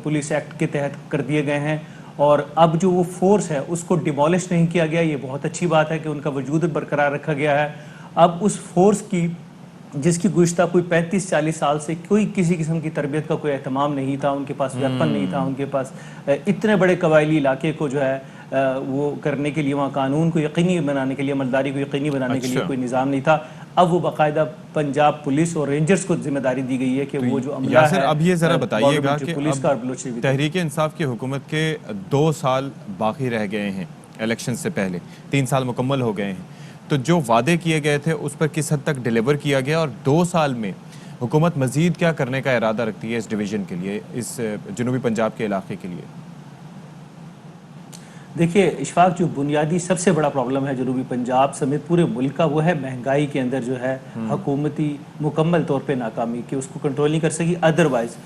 پولیس ایکٹ کے تحت کر دیے گئے ہیں، اور اب جو وہ فورس ہے اس کو ڈیمولش نہیں کیا گیا. یہ بہت اچھی بات ہے کہ ان کا وجود برقرار رکھا گیا ہے. اب اس فورس کی جس کی گزشتہ کوئی 35-40 سال سے کوئی کسی قسم کی تربیت کا کوئی اہتمام نہیں تھا، ان کے پاس ویپن نہیں تھا، ان کے پاس اتنے بڑے قبائلی علاقے کو جو ہے وہ کرنے کے لیے، وہاں قانون کو یقینی بنانے کے لیے، عملداری کو یقینی بنانے کے لیے کوئی نظام نہیں تھا. اب وہ باقاعدہ پنجاب پولیس اور رینجرز کو ذمہ داری دی گئی ہے کہ وہ جو عملہ ہے.
اب یہ ذرا بتائیے گا کہ تحریک انصاف کی حکومت کے 2 سال باقی رہ گئے ہیں الیکشن سے پہلے، 3 سال مکمل ہو گئے ہیں، تو جو وعدے کیے گئے تھے اس پر کس حد تک ڈیلیور کیا گیا، اور 2 سال میں حکومت مزید کیا کرنے کا ارادہ رکھتی ہے اس ڈویژن کے لیے، اس جنوبی پنجاب کے علاقے کے لیے؟
دیکھیے اشفاق، جو بنیادی سب سے بڑا پرابلم ہے جنوبی پنجاب سمیت پورے ملک کا، وہ ہے مہنگائی کے اندر جو ہے حکومتی مکمل طور پہ ناکامی، کہ اس کو کنٹرول نہیں کر سکی. ادروائز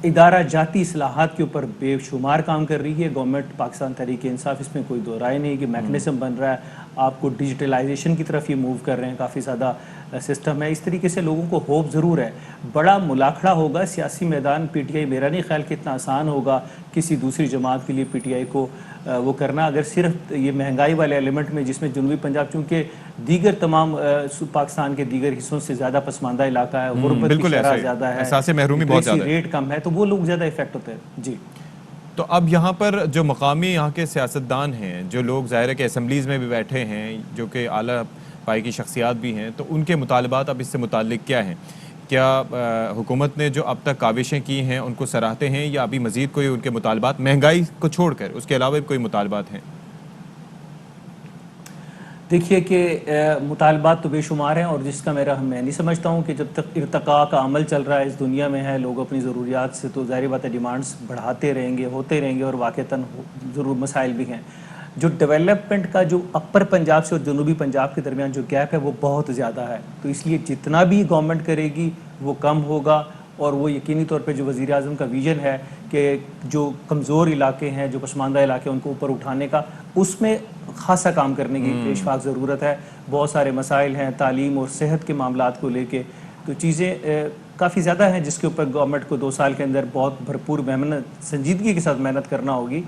ادارہ جاتی اصلاحات کے اوپر بے شمار کام کر رہی ہے گورنمنٹ پاکستان تحریک انصاف، اس میں کوئی دو رائے نہیں کہ میکنزم بن رہا ہے. آپ کو ڈیجیٹلائزیشن کی طرف یہ موو کر رہے ہیں، کافی زیادہ سسٹم ہے. اس طریقے سے لوگوں کو ہوپ ضرور ہے. بڑا ملاکھڑا ہوگا سیاسی میدان پی ٹی آئی، میرا نہیں خیال کہ اتنا آسان ہوگا کسی دوسری جماعت کے لیے پی ٹی آئی کو وہ کرنا، اگر صرف یہ مہنگائی والے ایلیمنٹ میں، جس میں جنوبی پنجاب چونکہ دیگر تمام پاکستان کے دیگر حصوں سے زیادہ پسماندہ علاقہ ہے، غربت کی شرح زیادہ ہے،
احساس محرومی بہت زیادہ ہے،
ریٹ کم ہے، تو وہ لوگ زیادہ افیکٹ ہوتے ہیں. جی
تو اب یہاں پر جو مقامی یہاں کے سیاستدان ہیں، جو لوگ ظاہر ہے کہ اسمبلیز میں بھی بیٹھے ہیں، جو کہ اعلیٰ پائی کی شخصیات بھی ہیں، تو ان کے مطالبات اب اس سے متعلق کیا ہیں؟ کیا حکومت نے جو اب تک کاوشیں کی ہیں ان کو سراہتے ہیں، یا ابھی مزید کوئی ان کے مطالبات، مہنگائی کو چھوڑ کر اس کے علاوہ بھی کوئی مطالبات ہیں؟
دیکھیے کہ مطالبات تو بے شمار ہیں، اور جس کا میں نہیں سمجھتا ہوں کہ جب تک ارتقاء کا عمل چل رہا ہے اس دنیا میں ہے، لوگ اپنی ضروریات سے تو ظاہر بات ہے ڈیمانڈز بڑھاتے رہیں گے، ہوتے رہیں گے، اور واقعتاً ضرور مسائل بھی ہیں. جو ڈیولپمنٹ کا جو اپر پنجاب سے اور جنوبی پنجاب کے درمیان جو گیپ ہے وہ بہت زیادہ ہے، تو اس لیے جتنا بھی گورنمنٹ کرے گی وہ کم ہوگا. اور وہ یقینی طور پہ جو وزیر اعظم کا ویژن ہے کہ جو کمزور علاقے ہیں، جو پسماندہ علاقے ہیں، ان کو اوپر اٹھانے کا، اس میں خاصا کام کرنے کی اشفاق ضرورت ہے. بہت سارے مسائل ہیں تعلیم اور صحت کے معاملات کو لے کے، تو چیزیں کافی زیادہ ہیں جس کے اوپر گورنمنٹ کو 2 سال کے اندر بہت بھرپور محنت، سنجیدگی کے ساتھ محنت کرنا ہوگی.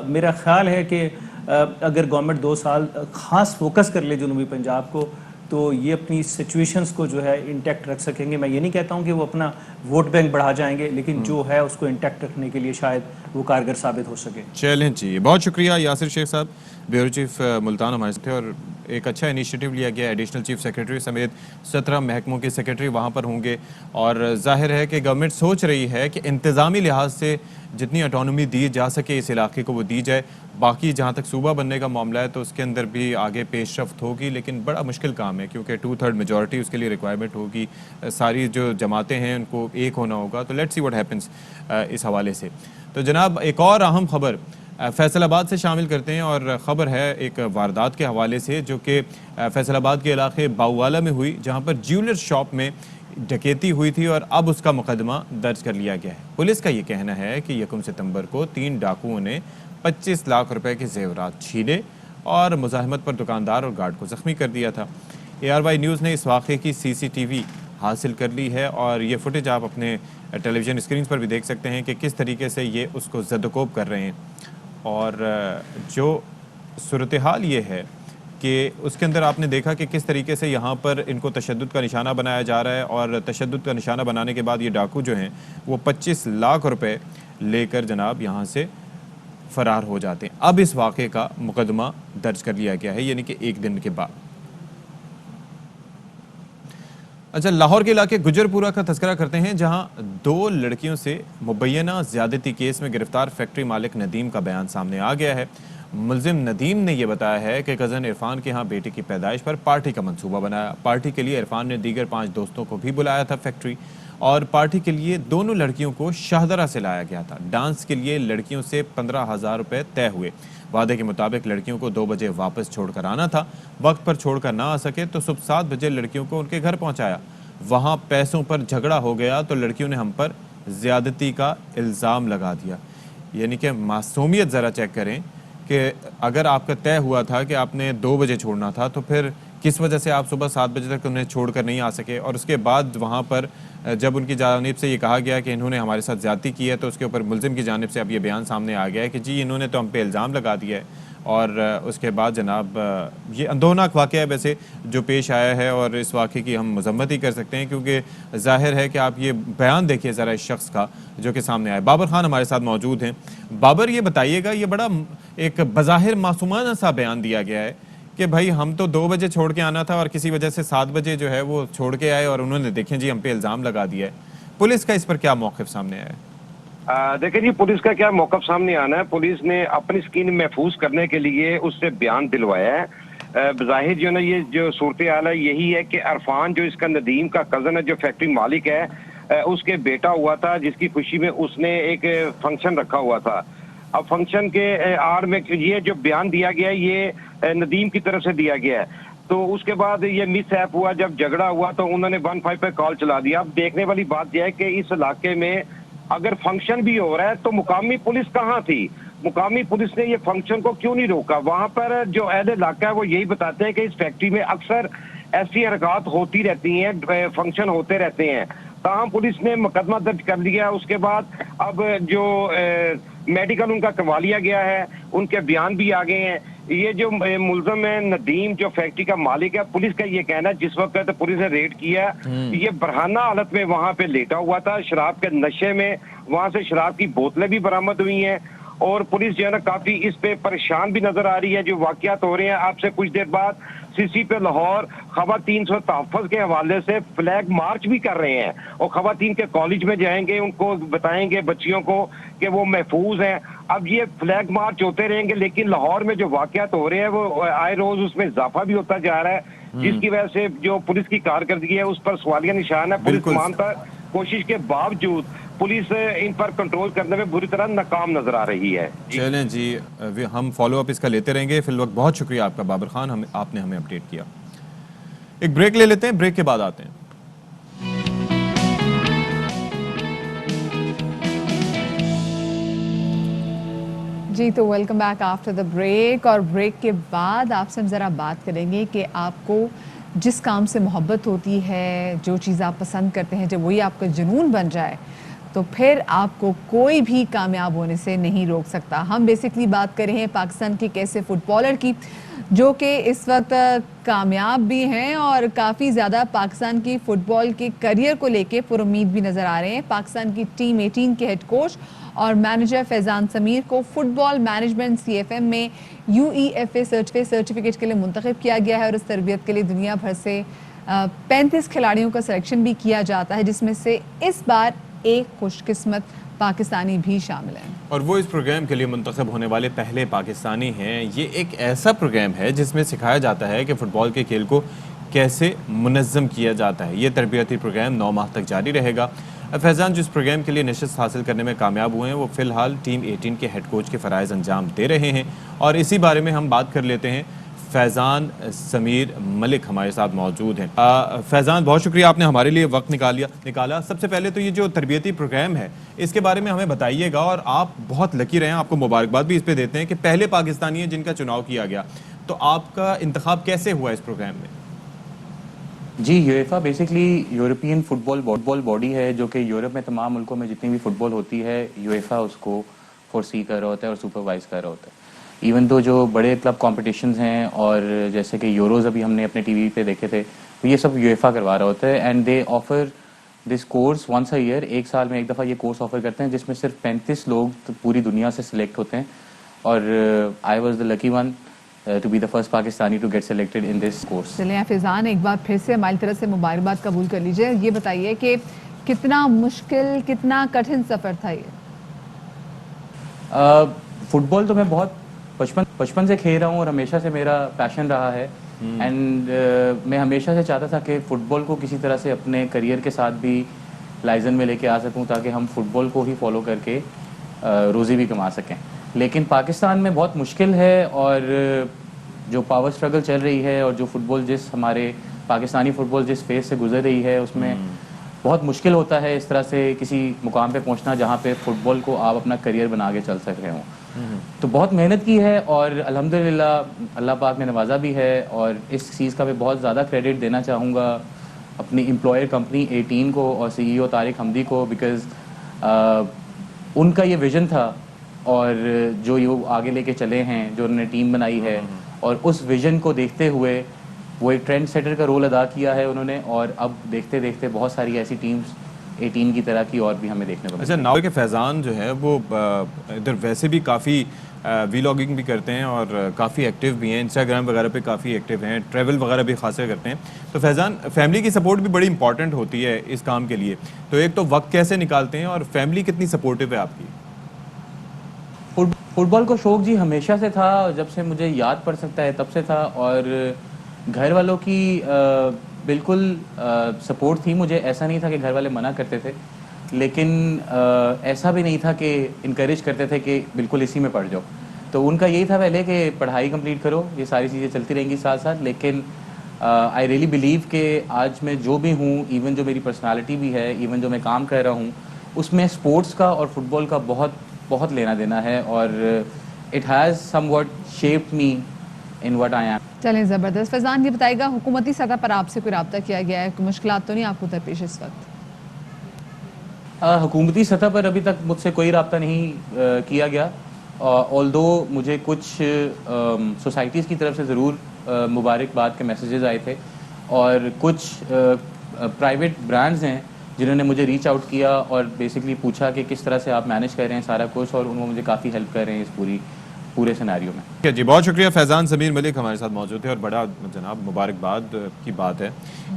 میرا خیال ہے کہ اگر گورنمنٹ 2 سال خاص فوکس کر لے جنوبی پنجاب کو، تو یہ اپنی سچویشنز کو جو ہے انٹیکٹ رکھ سکیں گے. میں یہ نہیں کہتا ہوں کہ وہ اپنا ووٹ بینک بڑھا جائیں گے، لیکن جو ہے اس کو انٹیکٹ رکھنے کے لیے شاید وہ کارگر ثابت ہو سکے.
چلیں جی، بہت شکریہ یاسر شیخ صاحب، بیورو چیف ملتان ہمارے ساتھ تھے. اور ایک اچھا انیشیٹو لیا گیا، ایڈیشنل چیف سیکریٹری سمیت 17 محکموں کے سیکریٹری وہاں پر ہوں گے. اور ظاہر ہے کہ گورنمنٹ سوچ رہی ہے کہ انتظامی لحاظ سے جتنی اٹانومی دی جا سکے اس علاقے کو وہ دی جائے. باقی جہاں تک صوبہ بننے کا معاملہ ہے تو اس کے اندر بھی آگے پیش رفت ہوگی، لیکن بڑا مشکل کام ہے کیونکہ 2/3 میجورٹی اس کے لیے ریکوائرمنٹ ہوگی. ساری جو جماعتیں ہیں ان کو ایک ہونا ہوگا. تو لیٹس سی واٹ ہیپنس اس حوالے سے. تو جناب ایک اور اہم خبر فیصل آباد سے شامل کرتے ہیں، اور خبر ہے ایک واردات کے حوالے سے جو کہ فیصل آباد کے علاقے باؤوالا میں ہوئی، جہاں پر جیولر شاپ میں ڈکیتی ہوئی تھی اور اب اس کا مقدمہ درج کر لیا گیا ہے. پولیس کا یہ کہنا ہے کہ 1 ستمبر کو 3 ڈاکوؤں نے 25 لاکھ روپے کے زیورات چھینے اور مزاحمت پر دکاندار اور گارڈ کو زخمی کر دیا تھا. ARY نیوز نے اس واقعے کی CCTV حاصل کر لی ہے، اور یہ فوٹیج آپ اپنے ٹیلی ویژن اسکرینز پر بھی دیکھ سکتے ہیں کہ کس طریقے سے یہ اس کو زد و کوب کر رہے ہیں. اور جو صورتحال یہ ہے کہ اس کے اندر آپ نے دیکھا کہ کس طریقے سے یہاں پر ان کو تشدد کا نشانہ بنایا جا رہا ہے، اور تشدد کا نشانہ بنانے کے بعد یہ ڈاکو جو ہیں وہ 25 لاکھ روپے لے کر جناب یہاں سے فرار ہو جاتے ہیں. اب اس واقعے کا مقدمہ درج کر لیا گیا ہے، یعنی کہ 1 دن کے بعد. اچھا، لاہور کے علاقے گجرپورہ کا تذکرہ کرتے ہیں، جہاں 2 لڑکیوں سے مبینہ زیادتی کیس میں گرفتار فیکٹری مالک ندیم کا بیان سامنے آ گیا ہے. ملزم ندیم نے یہ بتایا ہے کہ کزن عرفان کے ہاں بیٹی کی پیدائش پر پارٹی کا منصوبہ بنایا. پارٹی کے لیے عرفان نے دیگر 5 دوستوں کو بھی بلایا تھا فیکٹری، اور پارٹی کے لیے دونوں لڑکیوں کو شاہدرہ سے لایا گیا تھا. ڈانس کے لیے لڑکیوں سے 15,000 روپے طے ہوئے. وعدے کے مطابق لڑکیوں کو 2 بجے واپس چھوڑ کر آنا تھا. وقت پر چھوڑ کر نہ آ سکے تو صبح 7 بجے لڑکیوں کو ان کے گھر پہنچایا. وہاں پیسوں پر جھگڑا ہو گیا تو لڑکیوں نے ہم پر زیادتی کا الزام لگا دیا. یعنی کہ معصومیت ذرا چیک کریں کہ اگر آپ کا طے ہوا تھا کہ آپ نے 2 بجے چھوڑنا تھا تو پھر کس وجہ سے آپ صبح 7 بجے تک انہیں چھوڑ کر نہیں آ سکے. اور اس کے بعد وہاں پر جب ان کی جانب سے یہ کہا گیا کہ انہوں نے ہمارے ساتھ زیادتی کی ہے تو اس کے اوپر ملزم کی جانب سے اب یہ بیان سامنے آ گیا ہے کہ جی انہوں نے تو ہم پہ الزام لگا دیا ہے. اور اس کے بعد جناب یہ اندوہناک واقعہ ہے ویسے جو پیش آیا ہے، اور اس واقعے کی ہم مذمت ہی کر سکتے ہیں کیونکہ ظاہر ہے کہ آپ یہ بیان دیکھیے ذرا اس شخص کا جو کہ سامنے آیا. بابر خان ہمارے ساتھ موجود ہیں. بابر، یہ بتائیے گا، یہ بڑا ایک بظاہر معصومانہ سا بیان دیا گیا ہے کہ بھائی ہم تو 2 بجے چھوڑ کے آنا تھا اور کسی وجہ سے 7 بجے جو ہے وہ چھوڑ کے آئے اور انہوں نے دیکھیں جی ہم پہ الزام لگا دیا ہے. پولیس کا اس پر کیا موقف سامنے آیا ہے؟
دیکھیں جی، پولیس کا کیا موقف سامنے آنا ہے. پولیس نے اپنی سکین محفوظ کرنے کے لیے اس سے بیان دلوایا ہے. بظاہر جو نا یہ جو صورتحال ہے یہی ہے کہ عرفان جو اس کا ندیم کا کزن ہے جو فیکٹری مالک ہے، اس کے بیٹا ہوا تھا جس کی خوشی میں اس نے ایک فنکشن رکھا ہوا تھا. اب فنکشن کے آڑ میں یہ جو بیان دیا گیا ہے یہ ندیم کی طرف سے دیا گیا ہے. تو اس کے بعد یہ مس ہیپ ہوا، جب جھگڑا ہوا تو انہوں نے 15 پہ کال چلا دیا. اب دیکھنے والی بات یہ ہے کہ اس علاقے میں اگر فنکشن بھی ہو رہا ہے تو مقامی پولیس کہاں تھی؟ مقامی پولیس نے یہ فنکشن کو کیوں نہیں روکا؟ وہاں پر جو اہل علاقہ ہے وہ یہی بتاتے ہیں کہ اس فیکٹری میں اکثر ایسی حرکات ہوتی رہتی ہیں، فنکشن ہوتے رہتے ہیں. تاہم پولیس نے مقدمہ درج کر لیا. اس کے بعد اب جو میڈیکل ان کا کروا لیا گیا ہے، ان کے بیان بھی آ گئے ہیں. یہ جو ملزم ہے ندیم جو فیکٹری کا مالک ہے، پولیس کا یہ کہنا ہے جس وقت پولیس نے ریڈ کیا یہ برہنہ حالت میں وہاں پہ لیٹا ہوا تھا، شراب کے نشے میں. وہاں سے شراب کی بوتلیں بھی برآمد ہوئی ہیں اور پولیس جو ہے نا کافی اس پہ پریشان بھی نظر آ رہی ہے. جو واقعات ہو رہے ہیں آپ سے کچھ دیر بعد CC پہ لاہور خواتین سے تحفظ کے حوالے سے فلیگ مارچ بھی کر رہے ہیں اور خواتین کے کالج میں جائیں گے, ان کو بتائیں گے بچیوں کو کہ وہ محفوظ ہیں. اب یہ فلیگ مارچ ہوتے رہیں گے لیکن لاہور میں جو واقعات ہو رہے ہیں وہ آئے روز اس میں اضافہ بھی ہوتا جا رہا ہے, جس کی وجہ سے جو پولیس کی کارکردگی ہے اس پر سوالیہ نشان ہے. پولیس تمام تر کوشش کے باوجود پولیس ان پر کنٹرول کرنے میں بری طرح ناکام نظر آ رہی ہے.
چلیں جی, ہم فالو اپ اس کا لیتے رہیں گے. فی الوقت بہت شکریہ آپ کا بابر خان, آپ نے ہمیں اپڈیٹ کیا. ایک بریک لے لیتے ہیں, بریک کے بعد آتے ہیں.
جی تو welcome back after the break. اور بریک کے بعد آپ سے ہم ذرا بات کریں گے کہ آپ کو جس کام سے محبت ہوتی ہے, جو چیز آپ پسند کرتے ہیں, جب وہی آپ کا جنون بن جائے تو پھر آپ کو کوئی بھی کامیاب ہونے سے نہیں روک سکتا. ہم بیسکلی بات کر رہے ہیں پاکستان کے ایسے فٹ بالر کی جو کہ اس وقت کامیاب بھی ہیں اور کافی زیادہ پاکستان کی فٹ بال کے کریئر کو لے کے پر امید بھی نظر آ رہے ہیں. پاکستان کی ٹیم 18 کے ہیڈ کوچ اور مینیجر فیضان سمیر کو فٹ بال مینجمنٹ CFM میں UEFA سرٹیفکیٹ کے لیے منتخب کیا گیا ہے, اور اس تربیت کے لیے دنیا بھر سے 35 کھلاڑیوں کا سلیکشن بھی کیا جاتا ہے, جس میں سے اس بار ایک خوش قسمت پاکستانی بھی شامل ہیں.
اور وہ اس پروگرام کے لیے منتخب ہونے والے پہلے پاکستانی ہیں. یہ ایک ایسا پروگرام ہے جس میں سکھایا جاتا ہے کہ فٹ بال کے کھیل کو کیسے منظم کیا جاتا ہے. یہ تربیتی پروگرام 9 ماہ تک جاری رہے گا. فیضان جو اس پروگرام کے لیے نشست حاصل کرنے میں کامیاب ہوئے ہیں وہ فی الحال ٹیم 18 کے ہیڈ کوچ کے فرائض انجام دے رہے ہیں, اور اسی بارے میں ہم بات کر لیتے ہیں. فیضان سمیر ملک ہمارے ساتھ موجود ہیں. فیضان بہت شکریہ, آپ نے ہمارے لیے وقت نکالا. سب سے پہلے تو یہ جو تربیتی پروگرام ہے اس کے بارے میں ہمیں بتائیے گا, اور آپ بہت لکی رہے ہیں, آپ کو مبارکباد بھی اس پہ دیتے ہیں کہ پہلے پاکستانی ہیں جن کا چناؤ کیا گیا. تو آپ کا انتخاب کیسے ہوا اس پروگرام میں؟
جی, UEFA بیسکلی یورپین فٹ بال باڈی ہے جو کہ یورپ میں تمام ملکوں میں جتنی بھی فٹ بال ہوتی ہے UEFA اس کو فورسی کر رہا ہوتا ہے اور سپروائز کر رہا ہوتا ہے. ایون تو جو بڑے کلب کمپٹیشنز ہیں اور جیسے کہ یوروز ابھی ہم نے اپنے ٹی وی پہ دیکھے تھے, یہ سب UEFA کروا رہا ہوتا ہے. And they offer this course once a year, ایک سال میں ایک دفعہ یہ کورس آفر کرتے ہیں, جس میں صرف 35 لوگ پوری دنیا سے سلیکٹ ہوتے ہیں. اور I was the lucky one to be the first Pakistani to get selected in this course.
چلیں فیضان, ایک بار پھر سے ہماری طرف سے مبارکباد قبول کر لیجئے. یہ بتائیے کہ کتنا مشکل, کتنا کٹھن سفر تھا یہ؟
فٹ بال تو میں بہت بچپن سے کھیل رہا ہوں اور ہمیشہ سے میرا پیشن رہا ہے. اینڈ میں ہمیشہ سے چاہتا تھا کہ فٹ بال کو کسی طرح سے اپنے کریئر کے ساتھ بھی لائزن میں لے کے آ سکوں, تاکہ ہم فٹ بال کو ہی فالو کر کے روزی بھی کما سکیں. لیکن پاکستان میں بہت مشکل ہے, اور جو پاور سٹرگل چل رہی ہے اور جو فٹ بال ہمارے پاکستانی فٹ بال جس فیز سے گزر رہی ہے اس میں بہت مشکل ہوتا ہے اس طرح سے کسی مقام پہ پہنچنا جہاں پہ فٹ بال کو آپ اپنا کریئر بنا کے چل سک رہے ہوں. تو بہت محنت کی ہے اور الحمدللہ اللہ پاک نے نوازا بھی ہے, اور اس چیز کا میں بہت زیادہ کریڈٹ دینا چاہوں گا اپنی امپلائر کمپنی 18 کو اور CEO طارق حمدی کو, بیکاز ان کا یہ ویژن تھا اور جو یہ آگے لے کے چلے ہیں, جو انہوں نے ٹیم بنائی ہے, اور اس ویژن کو دیکھتے ہوئے وہ ایک ٹرینڈ سیٹر کا رول ادا کیا ہے انہوں نے. اور اب دیکھتے دیکھتے بہت ساری ایسی ٹیمز 18 کی طرح کی اور بھی ہمیں دیکھنے کو ملتی ہیں.
اچھا, ناؤ کے فیضان جو ہے وہ ادھر ویسے بھی کافی ویلاگنگ بھی کرتے ہیں اور کافی ایکٹیو بھی ہیں, انسٹاگرام وغیرہ پہ کافی ایکٹیو ہیں, ٹریول وغیرہ بھی خاصے کرتے ہیں. تو فیضان, فیملی کی سپورٹ بھی بڑی امپورٹنٹ ہوتی ہے اس کام کے لیے. تو ایک تو وقت کیسے نکالتے ہیں, اور فیملی کتنی سپورٹیو ہے آپ کی؟
فٹ بال کو شوق جی ہمیشہ سے تھا, جب سے مجھے یاد پڑ سکتا ہے تب سے تھا, اور گھر والوں کی بالکل سپورٹ تھی مجھے. ایسا نہیں تھا کہ گھر والے منع کرتے تھے, لیکن ایسا بھی نہیں تھا کہ انکریج کرتے تھے کہ بالکل اسی میں پڑھ جاؤ. تو ان کا یہی تھا پہلے کہ پڑھائی کمپلیٹ کرو, یہ ساری چیزیں چلتی رہیں گی ساتھ ساتھ. لیکن آئی ریئلی بلیو کہ آج میں جو بھی ہوں, ایون جو میری پرسنالٹی بھی ہے, ایون جو میں کام کر رہا ہوں, اس میں اسپورٹس کا اور فٹ بال کا بہت لینا دینا ہے, اور it has some what shaped me in what I am.
چلیں زبردست. فیضان یہ بتائے گا, حکومتی سطح پر آپ سے کوئی رابطہ کیا گیا ہے؟ مشکلات تو نہیں آپ کو درپیش اس وقت؟
حکومتی سطح پر ابھی تک مجھ سے کوئی رابطہ نہیں کیا گیا, آلدو مجھے کچھ سوسائٹیز کی طرف سے ضرور مبارکباد کے میسیجز آئے تھے, اور کچھ پرائیویٹ برانڈز ہیں جنہوں نے مجھے ریچ آؤٹ کیا اور بیسکلی پوچھا کہ کس طرح سے آپ مینیج کر رہے ہیں سارا کچھ, اور انہوں مجھے کافی ہیلپ کر رہے ہیں اس پورے سیناریو میں.
جی بہت شکریہ. فیضان ضمیر ملک ہمارے ساتھ موجود تھے, اور بڑا جناب مبارکباد کی بات ہے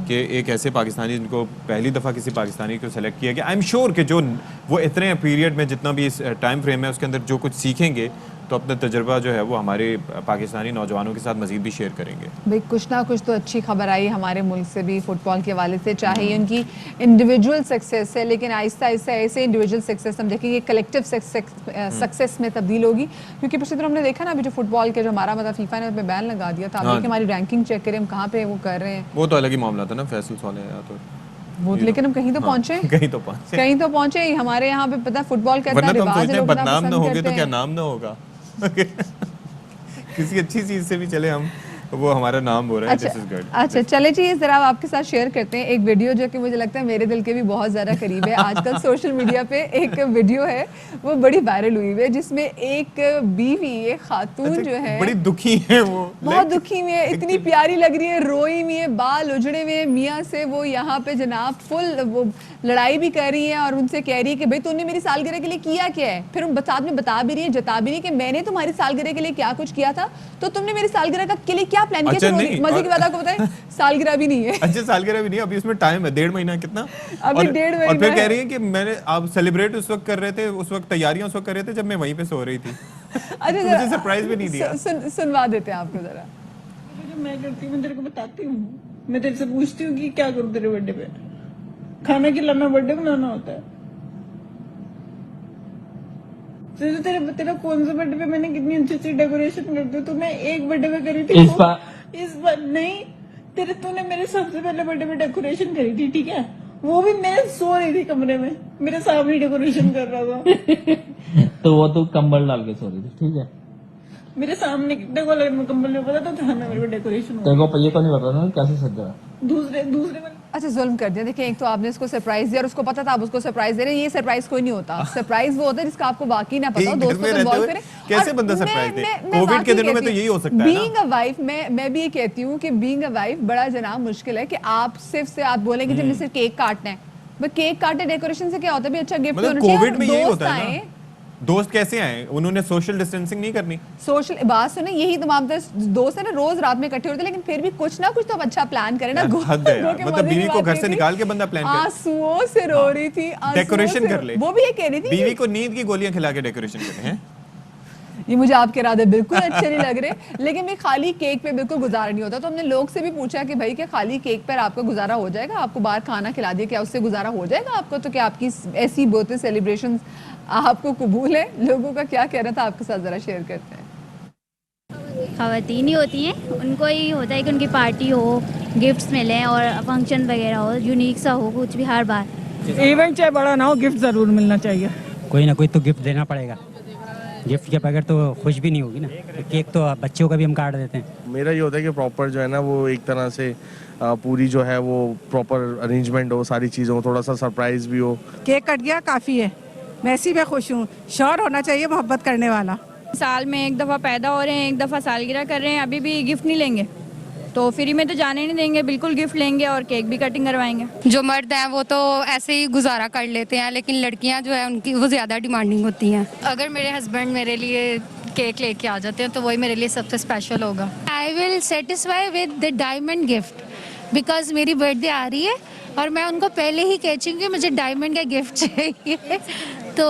کہ ایک ایسے پاکستانی جن کو پہلی دفعہ کسی پاکستانی کو سلیکٹ کیا گیا. آئی ایم شیور کہ جو وہ اتنے پیریڈ میں جتنا بھی اس ٹائم فریم ہے اس کے اندر جو کچھ سیکھیں گے تو اپنا تجربہ جو ہے وہ ہمارے پاکستانی نوجوانوں کے ساتھ مزید بھی شیئر کریں گے.
بھئی کچھ نہ کچھ تو اچھی خبر آئی ہمارے ملک سے بھی فٹ بال کے حوالے سے, چاہے ان کی انڈیویجول سکسیس ہے, لیکن آہستہ آہستہ ایسے انڈیویجول سکسیس ہم دیکھیں گے کلیکٹیو سکسیس میں تبدیل ہوگی. کیونکہ پچھلے دنوں ہم نے دیکھا نا ابھی جو فٹ بال کے جو ہمارا مطلب فیفا نے بین لگا دیا تھا, آپ دیکھیں ہماری رینکنگ چیک کریں ہم کہاں پہ وہ کر رہے ہیں.
وہ تو الگ ہی معاملہ تھا نا فیصل صالح تو
وہ, لیکن ہم کہیں تو پہنچے, کہیں تو پہنچے. ہمارے یہاں پہ پتہ فٹ بال کا اتنا رواج ہے, لوگ
بدنام نہ ہوگے تو کیا نام نہ ہوگا. کسی اچھی چیز سے بھی چلے ہم, وہ ہمارا نام ہو رہا ہے.
اچھا چلے جی, ذرا آپ کے ساتھ شیئر کرتے ہیں ایک ویڈیو جو کہ مجھے لگتا ہے میرے دل کے بھی بہت زیادہ قریب ہے. آج کل سوشل میڈیا پہ ایک ویڈیو ہے وہ بڑی وائرل ہوئی ہے, جس میں ایک بیوی, ایک خاتون جو ہے
بڑی دکھی ہے, وہ
بہت دکھی ہوئی ہے, اتنی پیاری لگ رہی ہے, روئی ہوئی ہے, بال اجڑے ہوئے ہیں میاں سے. وہ یہاں پہ جناب فل وہ لڑائی بھی کر رہی ہے اور ان سے کہہ رہی ہے کہ بھائی تم نے میری سالگرہ کے لیے کیا کیا ہے. پھر ان ساتھ میں بتا بھی رہی ہے, جتا بھی رہی ہے کہ میں نے تمہاری سالگرہ کے لیے کیا کچھ کیا تھا, تو تم نے میری سالگرہ کے لیے کیا پلان کیا. مزے کی بات آپ کو بتائیں, سالگرہ بھی نہیں ہے.
اچھا سالگرہ بھی نہیں, ابھی اس میں ٹائم ہے 1.5 مہینہ کتنا,
ابھی 1.5 مہینہ.
اور پھر کہہ رہی ہے کہ میں نے آپ سیلیبریٹ اس وقت کر رہے تھے, اس وقت تیاریاں اس وقت کر رہے تھے جب میں وہیں پہ سو رہی تھی. مجھے سرپرائز بھی نہیں دیا.
سنوا دیتے ہیں آپ کو ذرا.
جو میں کرتی ہوں میں تیرے کو بتاتی ہوں, میں تیرے سے پوچھتی ہوں کہ کیا کروں تیرے برتھ ڈے پہ. کھانا کھلانا برتھ ڈے بنانا ہوتا ہے. تیرا کون سا برتھ ڈے پہ میں نے کتنی اچھی اچھی ڈیکوریشن کرتی ہوں. تو میں ایک برتھ ڈے پہ کری تھی اس بار نہیں, تو نے میرے سب سے پہلے برتھ ڈے پہ ڈیکوریشن کری تھی, ٹھیک ہے, وہ بھی میں سو رہی تھی کمرے میں, میرے سامنے ڈیکوریشن کر رہا تھا.
تو وہ تو کمبل ڈال کے سو رہی تھی, ٹھیک ہے,
میرے سامنے کتنے کو کمبل نہیں پتا تو تھا نا میرے کو ڈیکوریشن.
تیرے کو یہ تو نہیں پتا نا کیسے سجا
دوسرے
اچھا ظلم کر دیا. دیکھیں ایک تو آپ نے اس کو سرپرائز دیا اور اس کو پتا تھا آپ اس کو سرپرائز دے رہے ہیں. یہ سرپرائز کوئی نہیں ہوتا, سرپرائز وہ ہوتا ہے جس کا آپ کو واقعی نہ پتا ہو, دوستوں کو انوالو کریں.
کیسے بندہ سرپرائز دے, کووڈ کے دنوں میں تو یہی ہو سکتا ہے نا.
بینگ اے وائف, میں بھی یہ کہتی ہوں کہ بینگ اے وائف بڑا جناب مشکل ہے کہ آپ صرف سے آپ بولیں کہ جب میں صرف کیک کاٹنا ہے, وہ کیک کاٹے ڈیکوریشن سے کیا ہوتا ہے بھی اچھا گفٹ ہونا چاہیے.
کووڈ میں یہی ہوتا ہے نا, دوست کیسے آئے, انہوں نے سوشل ڈسٹینسنگ نہیں کرنی.
سوشل بات سنیں, یہی تمام دوست ہیں نا, روز رات میں اکٹھے ہوتے ہیں, لیکن پھر بھی کچھ نہ کچھ تو اچھا پلان کریں نا.
مطلب بیوی کو گھر سے نکال کے بندہ پلان کرے,
آنسوؤں سے رو رہی تھی,
ڈیکوریشن کر لے.
وہ بھی یہ کہہ رہی تھی
بیوی کو نیند کی گولیاں کھلا کے ڈیکوریشن کرے ہیں.
یہ مجھے آپ کے ارادے بالکل اچھے نہیں لگ رہے, لیکن میں خالی کیک پہ بالکل گزارا نہیں ہوتا. تو ہم نے لوگ سے بھی پوچھا کہ بھائی کہ خالی کیک پر آپ کا گزارا ہو جائے گا, آپ کو باہر کھانا کھلا دیا کیا اس سے گزارا ہو جائے گا آپ کو, تو کیا آپ کی ایسی برتھ ڈے سیلیبریشن آپ کو قبول ہے. لوگوں کا کیا کہنا تھا آپ کے ساتھ ذرا شیئر کرتے ہیں.
خواتین ہی ہوتی ہیں, ان کو ہی ہوتا ہے کہ ان کی پارٹی ہو, گفٹس ملیں اور فنکشن وغیرہ ہو, یونیک سا ہو کچھ بھی ہر بار.
ایونٹ چاہے بڑا نہ ہو, گفٹ ضرور ملنا چاہیے.
کوئی نہ کوئی تو گفٹ دینا پڑے گا, گفٹ کے بغیر تو خوش بھی نہیں ہوگی نا. کیک تو بچوں کا بھی ہم کاٹ دیتے ہیں.
میرا یہ ہوتا ہے کہ پراپر جو ہے نا وہ ایک طرح سے پوری جو ہے وہ پراپر ارینجمنٹ ہو, ساری چیزیں ہو, تھوڑا سا سرپرائز بھی ہو.
کیک کٹ گیا کافی ہے, ویسی میں خوش ہوں. شور ہونا چاہیے محبت کرنے والا.
سال میں ایک دفعہ پیدا ہو رہے ہیں, ایک دفعہ سالگرہ کر رہے ہیں, ابھی بھی گفٹ نہیں لیں گے تو فری میں تو جانے نہیں دیں گے, بالکل گفٹ لیں گے اور کیک بھی کٹنگ کروائیں گے.
جو مرد ہیں وہ تو ایسے ہی گزارا کر لیتے ہیں, لیکن لڑکیاں جو ہیں ان کی وہ زیادہ ڈیمانڈنگ ہوتی ہیں.
اگر میرے ہسبینڈ میرے لیے کیک لے کے آ جاتے ہیں تو وہی میرے لیے سب سے اسپیشل ہوگا.
I will satisfy with the diamond gift because میری برتھ ڈے آ رہی ہے اور میں ان کو پہلے ہی کہہ چکی ہوں کہ مجھے ڈائمنڈ کا گفٹ چاہیے, تو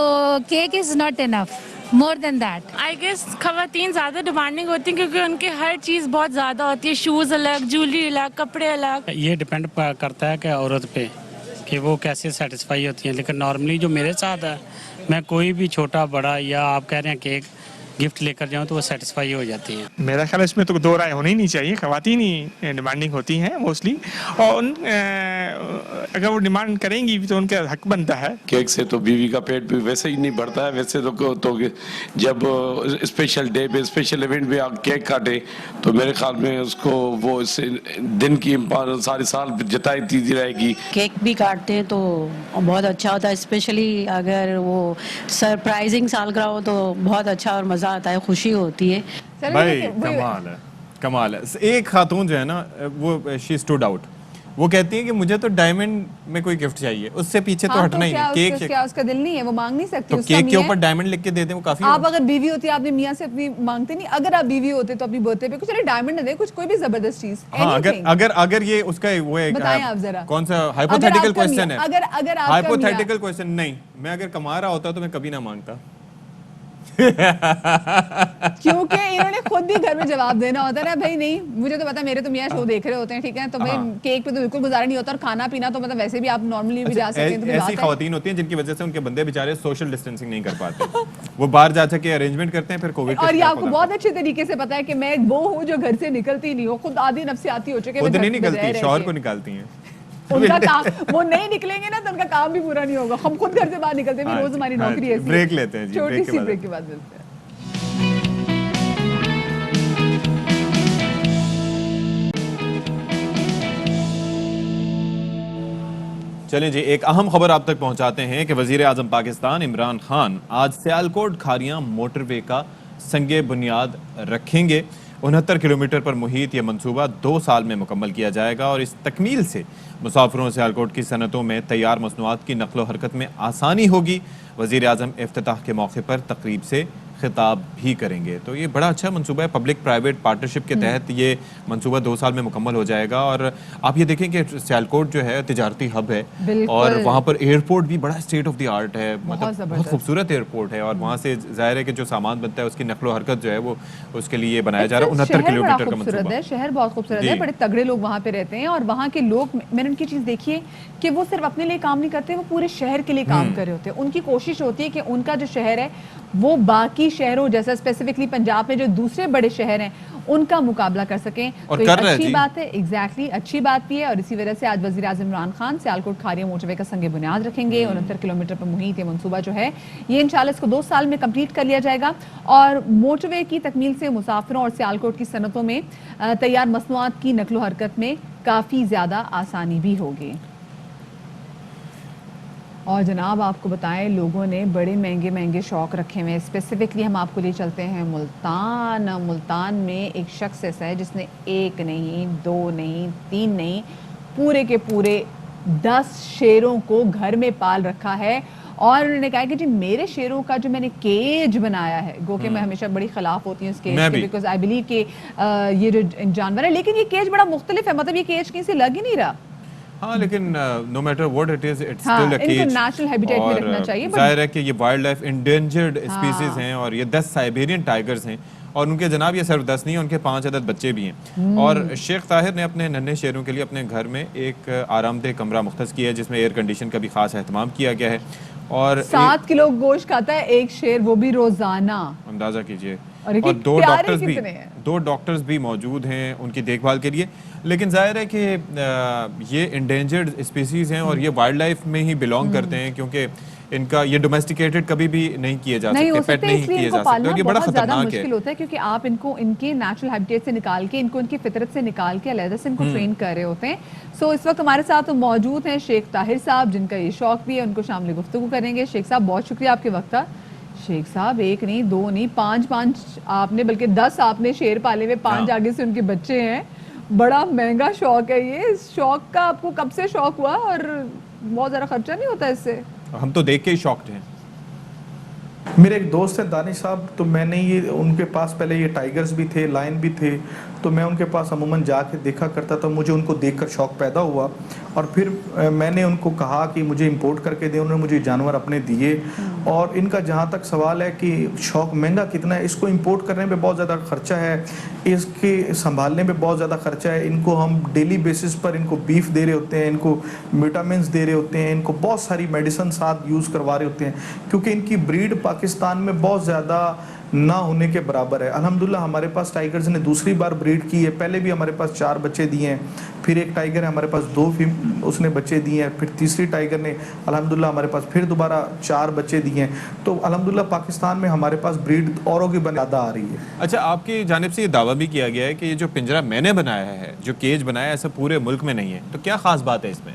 cake is not enough, more than that.
I guess خواتین زیادہ ڈیمانڈنگ ہوتی ہیں کیونکہ ان کی ہر چیز بہت زیادہ ہوتی ہے, شوز الگ, جویلری الگ, کپڑے الگ.
یہ ڈپینڈ کرتا ہے کہ عورت پہ کہ وہ کیسے سیٹسفائی ہوتی ہیں. لیکن نارملی جو میرے ساتھ ہے, میں کوئی بھی چھوٹا بڑا یا آپ کہہ رہے ہیں کیک گفٹ لے کر جاؤں تو وہ سیٹسفائی ہو جاتی ہیں.
میرا خیال اس میں تو دو رائے ہونی نہیں چاہیے, خواتین ہی ڈیمانڈنگ ہوتی ہیں موسٹلی, اور اگر وہ ڈیمانڈ کریں گی تو ان کا حق بنتا ہے.
کیک سے تو بیوی کا پیٹ بھی ویسے ہی نہیں بھرتا ہے. ویسے تو جب اسپیشل ڈے پہ, اسپیشل ایونٹ پہ آپ کیک کاٹے تو میرے خیال میں اس کو وہ اس دن کی سارے سال جتائی رہے گی.
کیک بھی کاٹتے ہیں تو بہت اچھا ہوتا ہے, اسپیشلی اگر وہ سرپرائزنگ سالگرہ ہو تو بہت اچھا اور مزہ آتا ہے, خوشی ہوتی ہے.
بھائی کمال ہے, کمال ہے. ایک خاتون جو ہے نا وہ شی اسٹوڈ آؤٹ, وہ کہتی ہیں کہ مجھے تو ڈائمنڈ میں کوئی گفٹ چاہیے, اس سے پیچھے تو ہٹنا ہی نہیں.
کیا اس کا دل نہیں ہے, وہ مانگ نہیں سکتی.
تو کیک کے اوپر ڈائمنڈ لکھ کے دے دیں, وہ کافی.
آپ اگر بیوی ہوتی آپ نے میاں سے اپنی مانگتے نہیں, اگر آپ بیوی ہوتے تو اپنی برتھ ڈے پہ کچھ ڈائمنڈ نہ دے, کچھ کوئی بھی زبردست چیز.
ہاں اگر یہ اس کا وہ ہے,
بتائیں آپ ذرا
کون سا ہائپوتھیٹیکل کوسچن ہے,
اگر
ہائپوتھیٹیکل کوسچن نہیں, میں اگر کما رہا ہوتا تو میں کبھی نہ مانگتا.
کیونکہ انہوں نے خود بھی گھر میں جواب دینا ہوتا ہے نا بھائی. نہیں مجھے تو پتا, میرے تو میاں شو دیکھ رہے ہوتے ہیں, ٹھیک ہے, تو بھائی کیک پہ تو بالکل گزارا نہیں ہوتا, اور کھانا پینا تو مطلب ویسے بھی آپ نارملی بھی جا سکتے ہیں.
ایسی خواتین ہوتی ہیں جن کی وجہ سے ان کے بندے بیچارے سوشل ڈسٹینسنگ نہیں کر پاتے, وہ باہر جا کے ارینجمنٹ کرتے ہیں پھر کووڈ.
اور یہ آپ کو بہت اچھے طریقے سے پتا ہے کہ میں وہ ہوں جو گھر سے نکلتی نہیں ہوں, خود آدھی نفسیاتی ہو چکے,
خود نہیں نکلتی, شوہر کو نکالتی ہیں.
ان کا کام, وہ نہیں نکلیں گے نا تو ان کا کام بھی پورا نہیں ہوگا. ہم خود گھر سے باہر نکلتے ہیں, روز ہماری نوکری ایسی.
بریک لیتے ہیں جی,
چھوٹی سی بریک کے بعد ملتے ہیں.
چلیں جی, ایک اہم خبر آپ تک پہنچاتے ہیں کہ وزیر اعظم پاکستان عمران خان آج سیالکوٹ کھاریاں موٹر وے کا سنگ بنیاد رکھیں گے. 69 کلومیٹر پر محیط یہ منصوبہ 2 سال میں مکمل کیا جائے گا, اور اس تکمیل سے مسافروں سیالکوٹ کی صنعتوں میں تیار مصنوعات کی نقل و حرکت میں آسانی ہوگی. وزیر اعظم افتتاح کے موقع پر تقریب سے خطاب بھی کریں گے. تو یہ بڑا اچھا منصوبہ ہے, پبلک پرائیویٹ پارٹنرشپ کے تحت یہ منصوبہ 2 سال میں مکمل ہو جائے گا. اور آپ یہ دیکھیں کہ سیالکوٹ جو ہے تجارتی ہب ہے, اور وہاں پر ایئرپورٹ بھی بڑا اسٹیٹ آف دی آرٹ ہے, مطلب بہت خوبصورت ایئرپورٹ ہے, اور وہاں سے ظاہر ہے کہ جو سامان بنتا ہے اس کی نقل و حرکت جو ہے وہ اس کے لیے بنایا جا رہا ہے. 69 کلومیٹر کا منصوبہ ہے.
شہر بہت خوبصورت ہے, بڑے تگڑے لوگ وہاں پہ رہتے ہیں, اور وہاں کے لوگ, میں نے ان کی چیز دیکھی ہے کہ وہ صرف اپنے لیے کام نہیں کرتے, وہ پورے شہر کے لیے کام کر رہے ہوتے ہیں. ان کی کوشش ہوتی ہے کہ ان کا جو شہر ہے وہ باقی شہروں جیسا اسپیسیفکلی پنجاب میں جو دوسرے بڑے شہر ہیں ان کا مقابلہ کر سکیں.
اور
تو
کر
اچھی بات ہے, ایگزیکٹلی اچھی بات بھی ہے, اور اسی وجہ سے آج وزیر اعظم عمران خان سیالکوٹ کھاریاں موٹر وے کا سنگ بنیاد رکھیں گے. 69 کلومیٹر پر محیط یہ منصوبہ جو ہے یہ انشاءاللہ اس کو 2 سال میں کمپلیٹ کر لیا جائے گا, اور موٹر وے کی تکمیل سے مسافروں اور سیالکوٹ کی صنعتوں میں تیار مصنوعات کی نقل و حرکت میں کافی زیادہ آسانی بھی ہوگی. اور جناب آپ کو بتائیں, لوگوں نے بڑے مہنگے مہنگے شوق رکھے ہوئے ہیں. اسپیسیفکلی ہم آپ کو لے چلتے ہیں ملتان. ملتان میں ایک شخص ایسا ہے جس نے 1 نہیں 2 نہیں 3 نہیں پورے کے پورے 10 شیروں کو گھر میں پال رکھا ہے, اور انہوں نے کہا کہ جی میرے شیروں کا جو میں نے کیج بنایا ہے, گو کہ میں ہمیشہ بڑی خلاف ہوتی ہوں اس کیج کے, بیکاز آئی بلیو کہ یہ جو جانور ہے, لیکن یہ کیج بڑا مختلف ہے, مطلب یہ کیج کہیں سے لگ ہی نہیں رہا.
ہاں لیکن no matter what it is, it's still a cage,
natural habitat میں رکھنا چاہیے.
ظاہر ہے کہ یہ وائلڈ لائف انڈینجرڈ اسپیسیز ہیں, اور یہ 10 سائبیرین ٹائیگرز ہیں, اور ان کے جناب یہ صرف 10 نہیں, ان کے 5 عدد بچے بھی ہیں. اور شیخ طاہر نے اپنے ننھے شیروں کے لیے اپنے گھر میں ایک آرام دہ کمرہ مختص کیا ہے, جس میں ایئر کنڈیشن کا بھی خاص اہتمام کیا گیا ہے. اور
7 کلو گوشت کھاتا ہے ایک شیر, وہ بھی روزانہ,
اندازہ کیجئے. اور 2 ڈاکٹرز بھی موجود ہیں ان کی دیکھ بھال کے لیے. لیکن ظاہر ہے کہ یہ انڈینجرڈ اسپیسیز ہیں, اور یہ وائلڈ لائف میں ہی بلانگ کرتے ہیں, کیونکہ ان کا یہ ڈومیسٹیکیٹڈ کبھی بھی نہیں کیے جا سکتے, پیٹ نہیں کیے جا سکتے, اور یہ بڑا خطرناک ہے.
مشکل ہوتا ہے کیونکہ آپ ان کو ان کے نیچرل ہیبیٹیٹ سے نکال کے, ان کو ان کی فطرت سے نکال کے علیحدہ سے ان کو ٹرین کر رہے ہوتے ہیں. سو اس وقت ہمارے ساتھ موجود ہیں شیخ طاہر صاحب, جن کا یہ شوق بھی ہے, ان کو شامل گفتگو کریں گے. شیخ صاحب بہت شکریہ آپ کے وقت کا. شیخ صاحب 1 نہیں 2 نہیں 5 آپ نے, بلکہ 10 آپ نے شیر پالے ہوئے, 5 آگے سے ان کے بچے ہیں. بڑا مہنگا شوق ہے یہ. اس شوق کا آپ کو کب سے شوق ہوا, اور بہت زیادہ خرچہ نہیں ہوتا اس سے؟
ہم تو دیکھ کے ہی شوقڈ ہیں.
میرے ایک دوست ہے دانش صاحب, تو میں نے یہ ان کے پاس پہلے یہ ٹائیگرز بھی تھے, لائن بھی تھے, تو میں ان کے پاس عموماً جا کے دیکھا کرتا تھا. مجھے ان کو دیکھ کر شوق پیدا ہوا, اور پھر میں نے ان کو کہا کہ مجھے امپورٹ کر کے دیں. انہوں نے مجھے جانور اپنے دیے, اور ان کا جہاں تک سوال ہے کہ شوق مہنگا کتنا ہے, اس کو امپورٹ کرنے پہ بہت زیادہ خرچہ ہے, اس کے سنبھالنے پہ بہت زیادہ خرچہ ہے. ان کو ہم ڈیلی بیسس پر ان کو بیف دے رہے ہوتے ہیں, ان کو وٹامنس دے رہے ہوتے ہیں, ان کو بہت ساری میڈیسن ساتھ یوز کروا رہے ہوتے ہیں, کیونکہ ان کی بریڈ پاکستان میں بہت زیادہ نہ ہونے کے برابر ہے. الحمدللہ ہمارے پاس ٹائیگرز نے دوسری بار بریڈ کی ہے. پہلے بھی ہمارے پاس 4 بچے دیے ہیں, پھر ایک ٹائیگر ہے ہمارے پاس 2 اس نے بچے دیے ہیں, پھر تیسری ٹائیگر نے الحمدللہ ہمارے پاس پھر دوبارہ 4 بچے دیے ہیں. تو الحمدللہ پاکستان میں ہمارے پاس بریڈ اوروں کی زیادہ آ رہی ہے.
اچھا, آپ کی جانب سے یہ دعویٰ بھی کیا گیا ہے کہ یہ جو پنجرہ میں نے بنایا ہے, جو کیج بنایا ہے, ایسا پورے ملک میں نہیں ہے, تو کیا خاص بات ہے اس میں؟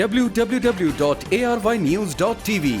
www.arYnews.tv।